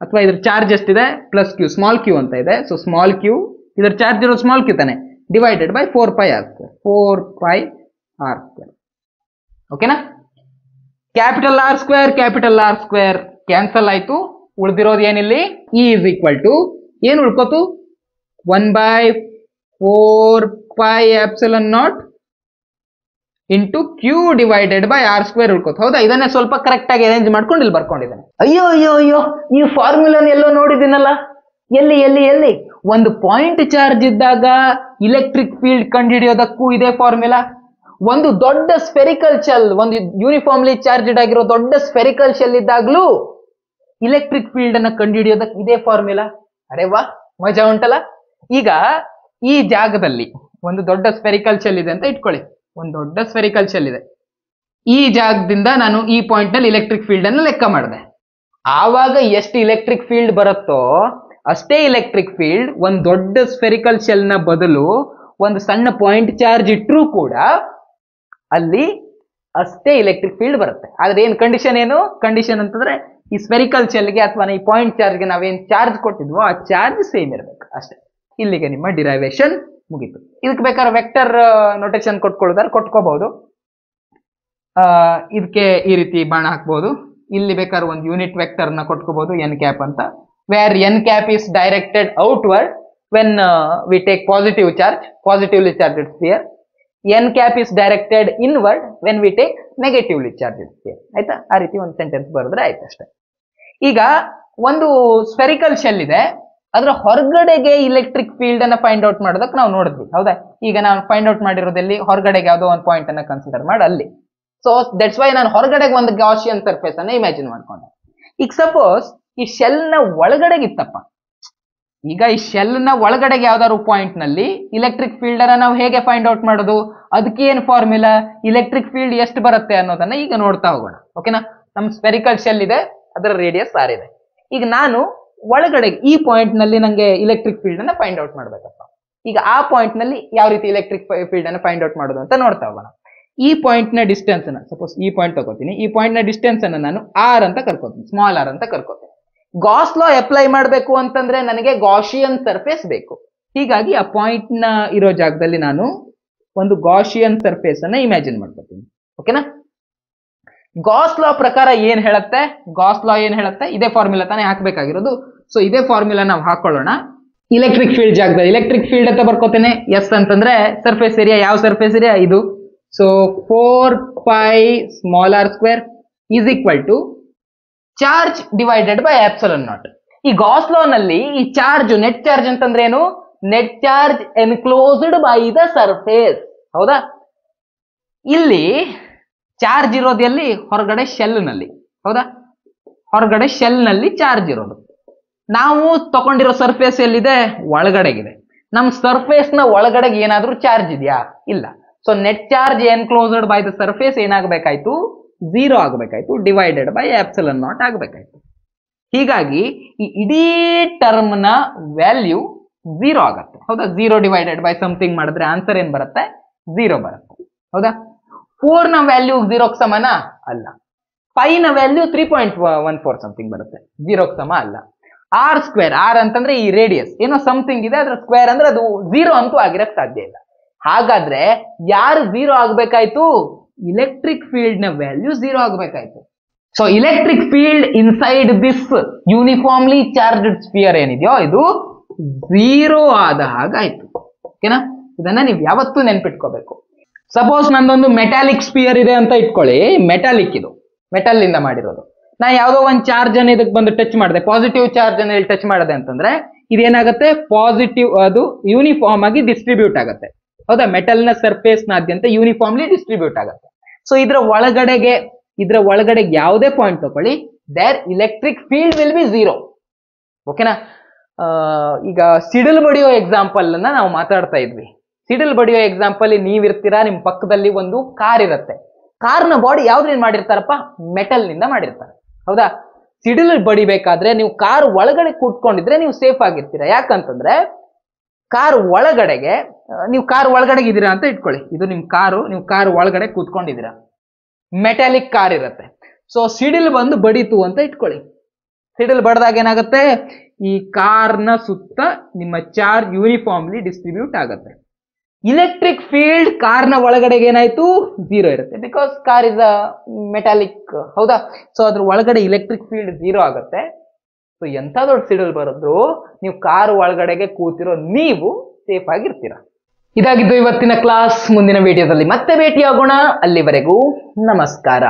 ಅಥವಾ ಇದ್ರ ಚಾರ್ಜ್ ಎಷ್ಟಿದೆ, ಪ್ಲಸ್ Q, ಸ್ಮಾಲ್ Q ಅಂತ ಇದೆ. ಸೊ ಸ್ಮಾಲ್ Q, ಇದರ ಚಾರ್ಜ್ ಇರೋ ಸ್ಮಾಲ್ Q ತಾನೆ, ಡಿವೈಡೆಡ್ ಬೈ 4πR². 4πR², ಓಕೆನಾ. ಕ್ಯಾಪಿಟಲ್ R² ಕ್ಯಾನ್ಸಲ್ ಆಯ್ತು. ಉಳಿದಿರೋದು ಏನಿಲ್ಲಿ, E is equal to ಏನು ಉಳ್ಕೋತು, 1/4πε0 into Q divided by R² ಉಳ್ಕೋತು, ಹೌದಾ. ಇದನ್ನೇ ಸ್ವಲ್ಪ ಕರೆಕ್ಟ್ ಆಗಿ ಅರೇಂಜ್ ಮಾಡ್ಕೊಂಡು ಇಲ್ಲಿ ಬರ್ಕೊಂಡಿದ್ದಾನೆ. ಅಯ್ಯೋ ಅಯ್ಯೋ ಅಯ್ಯೋ, ಈ ಫಾರ್ಮುಲಾನ ಎಲ್ಲೋ ನೋಡಿದ್ದೀನಲ್ಲ, ಎಲ್ಲಿ ಎಲ್ಲಿ ಎಲ್ಲಿ? ಒಂದು ಪಾಯಿಂಟ್ ಚಾರ್ಜ್ ಇದ್ದಾಗ ಇಲೆಕ್ಟ್ರಿಕ್ ಫೀಲ್ಡ್ ಕಂಡುಹಿಡಿಯೋದಕ್ಕೂ ಇದೇ ಫಾರ್ಮುಲಾ. ಒಂದು ದೊಡ್ಡ ಸ್ಫೆರಿಕಲ್ ಶೆಲ್, ಒಂದು ಯೂನಿಫಾರ್ಮ್ಲಿ ಚಾರ್ಜ್ಡ್ ಆಗಿರೋ ದೊಡ್ಡ ಸ್ಫೆರಿಕಲ್ ಶೆಲ್ ಇದ್ದಾಗ್ಲೂ ಇಲೆಕ್ಟ್ರಿಕ್ ಫೀಲ್ಡ್ ಅನ್ನ ಕಂಡುಹಿಡಿಯೋದಕ್ಕೆ ಇದೇ ಫಾರ್ಮುಲಾ. ಅರೆ ವಾ, ಮಜಾ ಉಂಟಲ್ಲ. ಈಗ ಈ ಜಾಗದಲ್ಲಿ ಒಂದು ದೊಡ್ಡ ಸ್ಫೆರಿಕಲ್ ಶೆಲ್ ಇದೆ ಅಂತ ಇಟ್ಕೊಳ್ಳಿ, ಒಂದು ದೊಡ್ಡ ಸ್ಫೆರಿಕಲ್ ಶೆಲ್ ಇದೆ. ಈ ಜಾಗದಿಂದ ನಾನು ಈ ಪಾಯಿಂಟ್ ನಲ್ಲಿ ಇಲೆಕ್ಟ್ರಿಕ್ ಫೀಲ್ಡ್ ಅನ್ನು ಲೆಕ್ಕ ಮಾಡಿದೆ. ಆವಾಗ ಎಷ್ಟು ಇಲೆಕ್ಟ್ರಿಕ್ ಫೀಲ್ಡ್ ಬರುತ್ತೋ ಅಷ್ಟೇ ಇಲೆಕ್ಟ್ರಿಕ್ ಫೀಲ್ಡ್ ಒಂದು ದೊಡ್ಡ ಸ್ಫೆರಿಕಲ್ ಶೆಲ್ ನ ಬದಲು ಒಂದು ಸಣ್ಣ ಪಾಯಿಂಟ್ ಚಾರ್ಜ್ ಇಟ್ಟರೂ ಕೂಡ ಅಲ್ಲಿ ಅಷ್ಟೇ ಇಲೆಕ್ಟ್ರಿಕ್ ಫೀಲ್ಡ್ ಬರುತ್ತೆ. ಆದ್ರೆ ಏನ್ ಕಂಡೀಷನ್, ಏನು ಕಂಡೀಷನ್ ಅಂತಂದ್ರೆ ಈ ಸ್ಫೆರಿಕಲ್ ಶೆಲ್ಗೆ ಅಥವಾ ಈ ಪಾಯಿಂಟ್ ಚಾರ್ಜ್ಗೆ ನಾವೇನ್ ಚಾರ್ಜ್ ಕೊಟ್ಟಿದ್ವೋ ಆ ಚಾರ್ಜ್ ಸೇಮ್ ಇರಬೇಕು ಅಷ್ಟೇ. ಇಲ್ಲಿಗೆ ನಿಮ್ಮ ಡಿರೈವೇಶನ್ ಮುಗೀತು. ಇದಕ್ಕೆ ಬೇಕಾದ್ರೆ ವೆಕ್ಟರ್ ನೊಟೇಷನ್ ಕೊಟ್ಕೊಳ್ಳೋದಾದ್ರೆ ಕೊಟ್ಕೋಬಹುದು. ಇದಕ್ಕೆ ಈ ರೀತಿ ಬಾಣ ಹಾಕ್ಬಹುದು. ಇಲ್ಲಿ ಬೇಕಾದ್ರೆ ಒಂದು ಯೂನಿಟ್ ವೆಕ್ಟರ್ ನ ಕೊಟ್ಕೋಬಹುದು, ಎನ್ ಕ್ಯಾಪ್ ಅಂತ, where N cap is directed outward when we take positive charge, positively charged sphere. N cap is directed inward when we take negatively charged sphere. ಆಯ್ತಾ, ಆ ರೀತಿ ಒಂದು ಸೆಂಟೆನ್ಸ್ ಬರೆದ್ರೆ ಆಯ್ತು ಅಷ್ಟೇ. ಈಗ ಒಂದು ಸ್ಫೆರಿಕಲ್ ಶೆಲ್ ಇದೆ, ಅದರ ಹೊರಗಡೆಗೆ ಇಲೆಕ್ಟ್ರಿಕ್ ಫೀಲ್ಡ್ ಅನ್ನ ಫೈಂಡ್ ಔಟ್ ಮಾಡೋದಕ್ಕೆ ನಾವು ನೋಡಿದ್ವಿ, ಹೌದಾ. ಈಗ ನಾನು ಫೈಂಡ್ ಔಟ್ ಮಾಡಿರೋದಲ್ಲಿ ಹೊರಗಡೆಗೆ ಯಾವುದೋ ಒಂದು ಪಾಯಿಂಟ್ ಅನ್ನ ಕನ್ಸಿಡರ್ ಮಾಡಿ ಅಲ್ಲಿ. ಸೊ ದಟ್ಸ್ ವೈ ನಾನು ಹೊರಗಡೆಗೆ ಒಂದು ಗಾಸಿಯನ್ ಸರ್ಫೇಸ್ ಅನ್ನ ಇಮ್ಯಾಜಿನ್ ಮಾಡ್ಕೊಂಡೆ. ಈಗ ಸಪೋಸ್ ಈ ಶೆಲ್ ನ ಒಳಗಡೆಗಿತ್ತಪ್ಪ, ಈಗ ಈ ಶೆಲ್ ನ ಒಳಗಡೆಗೆ ಯಾವ್ದಾದ್ರು ಪಾಯಿಂಟ್ ನಲ್ಲಿ ಇಲೆಕ್ಟ್ರಿಕ್ ಫೀಲ್ಡ್ ಅನ್ನ ನಾವು ಹೇಗೆ ಫೈಂಡ್ ಔಟ್ ಮಾಡೋದು, ಅದಕ್ಕೆ ಏನ್ ಫಾರ್ಮುಲಾ, ಇಲೆಕ್ಟ್ರಿಕ್ ಫೀಲ್ಡ್ ಎಷ್ಟು ಬರುತ್ತೆ ಅನ್ನೋದನ್ನ ಈಗ ನೋಡ್ತಾ ಹೋಗೋಣ, ಓಕೆನಾ. ನಮ್ಮ ಸ್ಫೆರಿಕಲ್ ಶೆಲ್ ಇದೆ, ಅದರ ರೇಡಿಯಸ್ r ಇದೆ. ಈಗ ನಾನು ಒಳಗಡೆ ಈ ಪಾಯಿಂಟ್ ನಲ್ಲಿ ನಂಗೆ ಇಲೆಕ್ಟ್ರಿಕ್ ಫೀಲ್ಡ್ ಅನ್ನ ಫೈಂಡ್ ಔಟ್ ಮಾಡ್ಬೇಕಪ್ಪ. ಈಗ ಆ ಪಾಯಿಂಟ್ ನಲ್ಲಿ ಯಾವ ರೀತಿ ಇಲೆಕ್ಟ್ರಿಕ್ ಫೀಲ್ಡ್ ಅನ್ನ ಫೈಂಡ್ ಔಟ್ ಮಾಡೋದು ಅಂತ ನೋಡ್ತಾ ಹೋಗೋಣ. ಈ ಪಾಯಿಂಟ್ ನ ಡಿಸ್ಟೆನ್ಸ್ ಅನ್ನ, ಸಪೋಸ್ ಈ ಪಾಯಿಂಟ್ ತಗೋತೀನಿ, ಈ ಪಾಯಿಂಟ್ ನ ಡಿಸ್ಟೆನ್ಸ್ ಅನ್ನ ನಾನು r ಅಂತ ಕರ್ಕೋತೀನಿ, ಸ್ಮಾಲ್ r ಅಂತ ಕರ್ಕೋತೀನಿ. ಗಾಸ್ ಲಾ ಅಪ್ಲೈ ಮಾಡಬೇಕು ಅಂತಂದ್ರೆ ನನಗೆ ಗಾಸಿಯನ್ ಸರ್ಫೇಸ್ ಬೇಕು. ಹೀಗಾಗಿ ಆ ಪಾಯಿಂಟ್ ನ ಇರೋ ಜಾಗದಲ್ಲಿ ನಾನು ಒಂದು ಗಾಸಿಯನ್ ಸರ್ಫೇಸ್ ಅನ್ನ ಇಮ್ಯಾಜಿನ್ ಮಾಡ್ಕೋತೀನಿ, ಓಕೆನಾ. ಗಾಸ್ ಲಾ ಪ್ರಕಾರ ಏನ್ ಹೇಳುತ್ತೆ, ಗಾಸ್ ಲಾ ಏನ್ ಹೇಳುತ್ತೆ, ಇದೇ ಫಾರ್ಮುಲಾ ತಾನೇ ಹಾಕ್ಬೇಕಾಗಿರೋದು. ಸೊ ಇದೇ ಫಾರ್ಮುಲಾ ನಾವು ಹಾಕೊಳ್ಳೋಣ. ಇಲೆಕ್ಟ್ರಿಕ್ ಫೀಲ್ಡ್ ಜಾಗದಲ್ಲಿ ಇಲೆಕ್ಟ್ರಿಕ್ ಫೀಲ್ಡ್ ಅಂತ ಬರ್ಕೋತೇನೆ. ಎಸ್ ಅಂತಂದ್ರೆ ಸರ್ಫೇಸ್ ಏರಿಯಾ, ಯಾವ ಸರ್ಫೇಸ್ ಏರಿಯಾ ಇದು. So 4π r², is equal to charge divided by epsilon naught. ಈ ಗಾಸ್ ಲಾ ನಲ್ಲಿ ಈ ಚಾರ್ಜ್, ನೆಟ್ ಚಾರ್ಜ್ ಅಂತಂದ್ರೆ ಏನು? Net charge enclosed by the surface. ಹೌದಾ? ಇಲ್ಲಿ ಚಾರ್ಜ್ ಇರೋದು ಎಲ್ಲಿ? ಹೊರಗಡೆ ಶೆಲ್ ನಲ್ಲಿ. ಹೌದಾ? ಹೊರಗಡೆ ಶೆಲ್ ನಲ್ಲಿ ಚಾರ್ಜ್ ಇರೋದು. ನಾವು ತಗೊಂಡಿರೋ ಸರ್ಫೇಸ್ ಎಲ್ಲಿದೆ? ಒಳಗಡೆಗಿದೆ. ನಮ್ ಸರ್ಫೇಸ್ ನ ಒಳಗಡೆಗೆ ಏನಾದ್ರೂ ಚಾರ್ಜ್ ಇದೆಯಾ? ಇಲ್ಲ. So net charge enclosed by the surface ಏನಾಗಬೇಕಾಯ್ತು? 0 ಆಗಬೇಕಾಯ್ತು, ಡಿವೈಡೆಡ್ ಬೈ ಎಪ್ಸಿಲಾನ್ ನಾಟ್ ಆಗಬೇಕಾಯ್ತು. ಹೀಗಾಗಿ ಈ ಇಡೀ ಟರ್ಮ್ ನ ವ್ಯಾಲ್ಯೂ 0 ಆಗತ್ತೆ. ಹೌದಾ? 0 ಡಿವೈಡೆಡ್ ಬೈ ಸಮಥಿಂಗ್ ಮಾಡಿದ್ರೆ ಆನ್ಸರ್ ಏನ್ ಬರುತ್ತೆ? 0 ಬರುತ್ತೆ. ಹೌದಾ? 4 ನ ವ್ಯಾಲ್ಯೂ 0 ಸಮನ ಅಲ್ಲ. ಪೈ ನ ವ್ಯಾಲ್ಯೂ 3.14 ಸಮಥಿಂಗ್ ಬರುತ್ತೆ, 0 ಸಮ ಅಲ್ಲ. ಆರ್ ಸ್ಕ್ವೇರ್, ಆರ್ ಅಂತಂದ್ರೆ ಈ ರೇಡಿಯಸ್ ಏನೋ ಸಮಥಿಂಗ್ ಇದೆ, ಅದ್ರ ಸ್ಕ್ವೇರ್ ಅಂದ್ರೆ ಅದು 0 ಅಂತೂ ಆಗಿರಕ್ ಸಾಧ್ಯ ಇಲ್ಲ. ಹಾಗಾದ್ರೆ ಯಾರು 0 ಆಗ್ಬೇಕಾಯ್ತು? ಇಲೆಕ್ಟ್ರಿಕ್ ಫೀಲ್ಡ್ ನ ವ್ಯಾಲ್ಯೂ 0 ಆಗಬೇಕಾಯ್ತು. So electric field inside this uniformly charged sphere ಏನಿದೆಯೋ ಇದು 0 ಆದ ಹಾಗಾಯ್ತು. ಓಕೆನಾ? ಇದನ್ನ ನೀವು ಯಾವತ್ತೂ ನೆನ್ಪಿಟ್ಕೋಬೇಕು. ಸಪೋಸ್ ನಂದೊಂದು ಮೆಟಾಲಿಕ್ ಸ್ಫಿಯರ್ ಇದೆ ಅಂತ ಇಟ್ಕೊಳ್ಳಿ. ಮೆಟಾಲಿಕ್, ಇದು ಮೆಟಲ್ ಇಂದ ಮಾಡಿರೋದು. ನಾ ಯಾವುದೋ ಒಂದು ಚಾರ್ಜ್ ಅನ್ನ ಇದಕ್ಕೆ ಬಂದು ಟಚ್ ಮಾಡಿದೆ, ಪಾಸಿಟಿವ್ ಚಾರ್ಜ್ ಅನ್ನ ಇಲ್ಲಿ ಟಚ್ ಮಾಡಿದೆ ಅಂತಂದ್ರೆ ಇದೇನಾಗುತ್ತೆ? ಪಾಸಿಟಿವ್, ಅದು ಯೂನಿಫಾರ್ಮ್ ಆಗಿ ಡಿಸ್ಟ್ರಿಬ್ಯೂಟ್ ಆಗುತ್ತೆ. ಹೌದಾ? ಮೆಟಲ್ ನ ಸರ್ಫೇಸ್ ನಾದ್ಯಂತ ಯೂನಿಫಾರ್ಮ್ಲಿ ಡಿಸ್ಟ್ರಿಬ್ಯೂಟ್ ಆಗುತ್ತೆ. ಸೊ ಇದರ ಒಳಗಡೆ ಯಾವುದೇ ಪಾಯಿಂಟ್ ತಗೊಳ್ಳಿ, there electric field will be 0. ಓಕೆನಾ? ಈಗ ಸಿಡಿಲ್ ಬಡಿಯೋ ಎಕ್ಸಾಂಪಲ್ ಅನ್ನ ನಾವು ಮಾತಾಡ್ತಾ ಇದ್ವಿ. ಸಿಡಿಲ್ ಬಡಿಯೋ ಎಕ್ಸಾಂಪಲ್ ನೀವಿರ್ತೀರಾ, ನಿಮ್ ಪಕ್ಕದಲ್ಲಿ ಒಂದು ಕಾರ್ ಇರುತ್ತೆ. ಕಾರ್ನ ಬಾಡಿ ಯಾವ್ದ್ರಿಂದ ಮಾಡಿರ್ತಾರಪ್ಪ? ಮೆಟಲ್ ನಿಂದ ಮಾಡಿರ್ತಾರೆ. ಹೌದಾ? ಸಿಡಿಲ್ ಬಡಿಬೇಕಾದ್ರೆ ನೀವು ಕಾರ್ ಒಳಗಡೆ ಕೂತ್ಕೊಂಡಿದ್ರೆ ನೀವು ಸೇಫ್ ಆಗಿರ್ತೀರಾ. ಯಾಕಂತಂದ್ರೆ ನೀವು ಕಾರ್ ಒಳಗಡೆಗೆ ಇದೀರಾ ಅಂತ ಇಟ್ಕೊಳ್ಳಿ. ಇದು ನಿಮ್ ಕಾರು, ನೀವು ಕಾರ್ ಒಳಗಡೆ ಕೂತ್ಕೊಂಡಿದ್ದೀರಾ, ಮೆಟಾಲಿಕ್ ಕಾರ್ ಇರುತ್ತೆ. ಸೊ ಸಿಡಿಲ್ ಬಂದು ಬಡಿತು ಅಂತ ಇಟ್ಕೊಳ್ಳಿ. ಸಿಡಿಲ್ ಬಡ್ದಾಗ ಏನಾಗುತ್ತೆ? ಈ ಕಾರ್ನ ಸುತ್ತ ನಿಮ್ಮ ಚಾರ್ಜ್ ಯೂನಿಫಾರ್ಮ್ಲಿ ಡಿಸ್ಟ್ರಿಬ್ಯೂಟ್ ಆಗುತ್ತೆ. ಇಲೆಕ್ಟ್ರಿಕ್ ಫೀಲ್ಡ್ ಕಾರ್ನ ಒಳಗಡೆಗೆ ಏನಾಯ್ತು? 0 ಇರುತ್ತೆ, because car is a metallic. ಹೌದಾ? ಸೊ ಅದ್ರ ಒಳಗಡೆ ಇಲೆಕ್ಟ್ರಿಕ್ ಫೀಲ್ಡ್ 0 ಆಗುತ್ತೆ. ಸೊ ಎಂತ ದೊಡ್ಡ ಸಿಡಿಲ್ ಬರೋದ್ರು ನೀವು ಕಾರ್ ಒಳಗಡೆಗೆ ಕೂತಿರೋ ನೀವು ಸೇಫ್ ಆಗಿರ್ತೀರಾ. ಇದಾಗಿದ್ದು ಇವತ್ತಿನ ಕ್ಲಾಸ್. ಮುಂದಿನ ವಿಡಿಯೋದಲ್ಲಿ ಮತ್ತೆ ಭೇಟಿಯಾಗೋಣ. ಅಲ್ಲಿವರೆಗೂ ನಮಸ್ಕಾರ.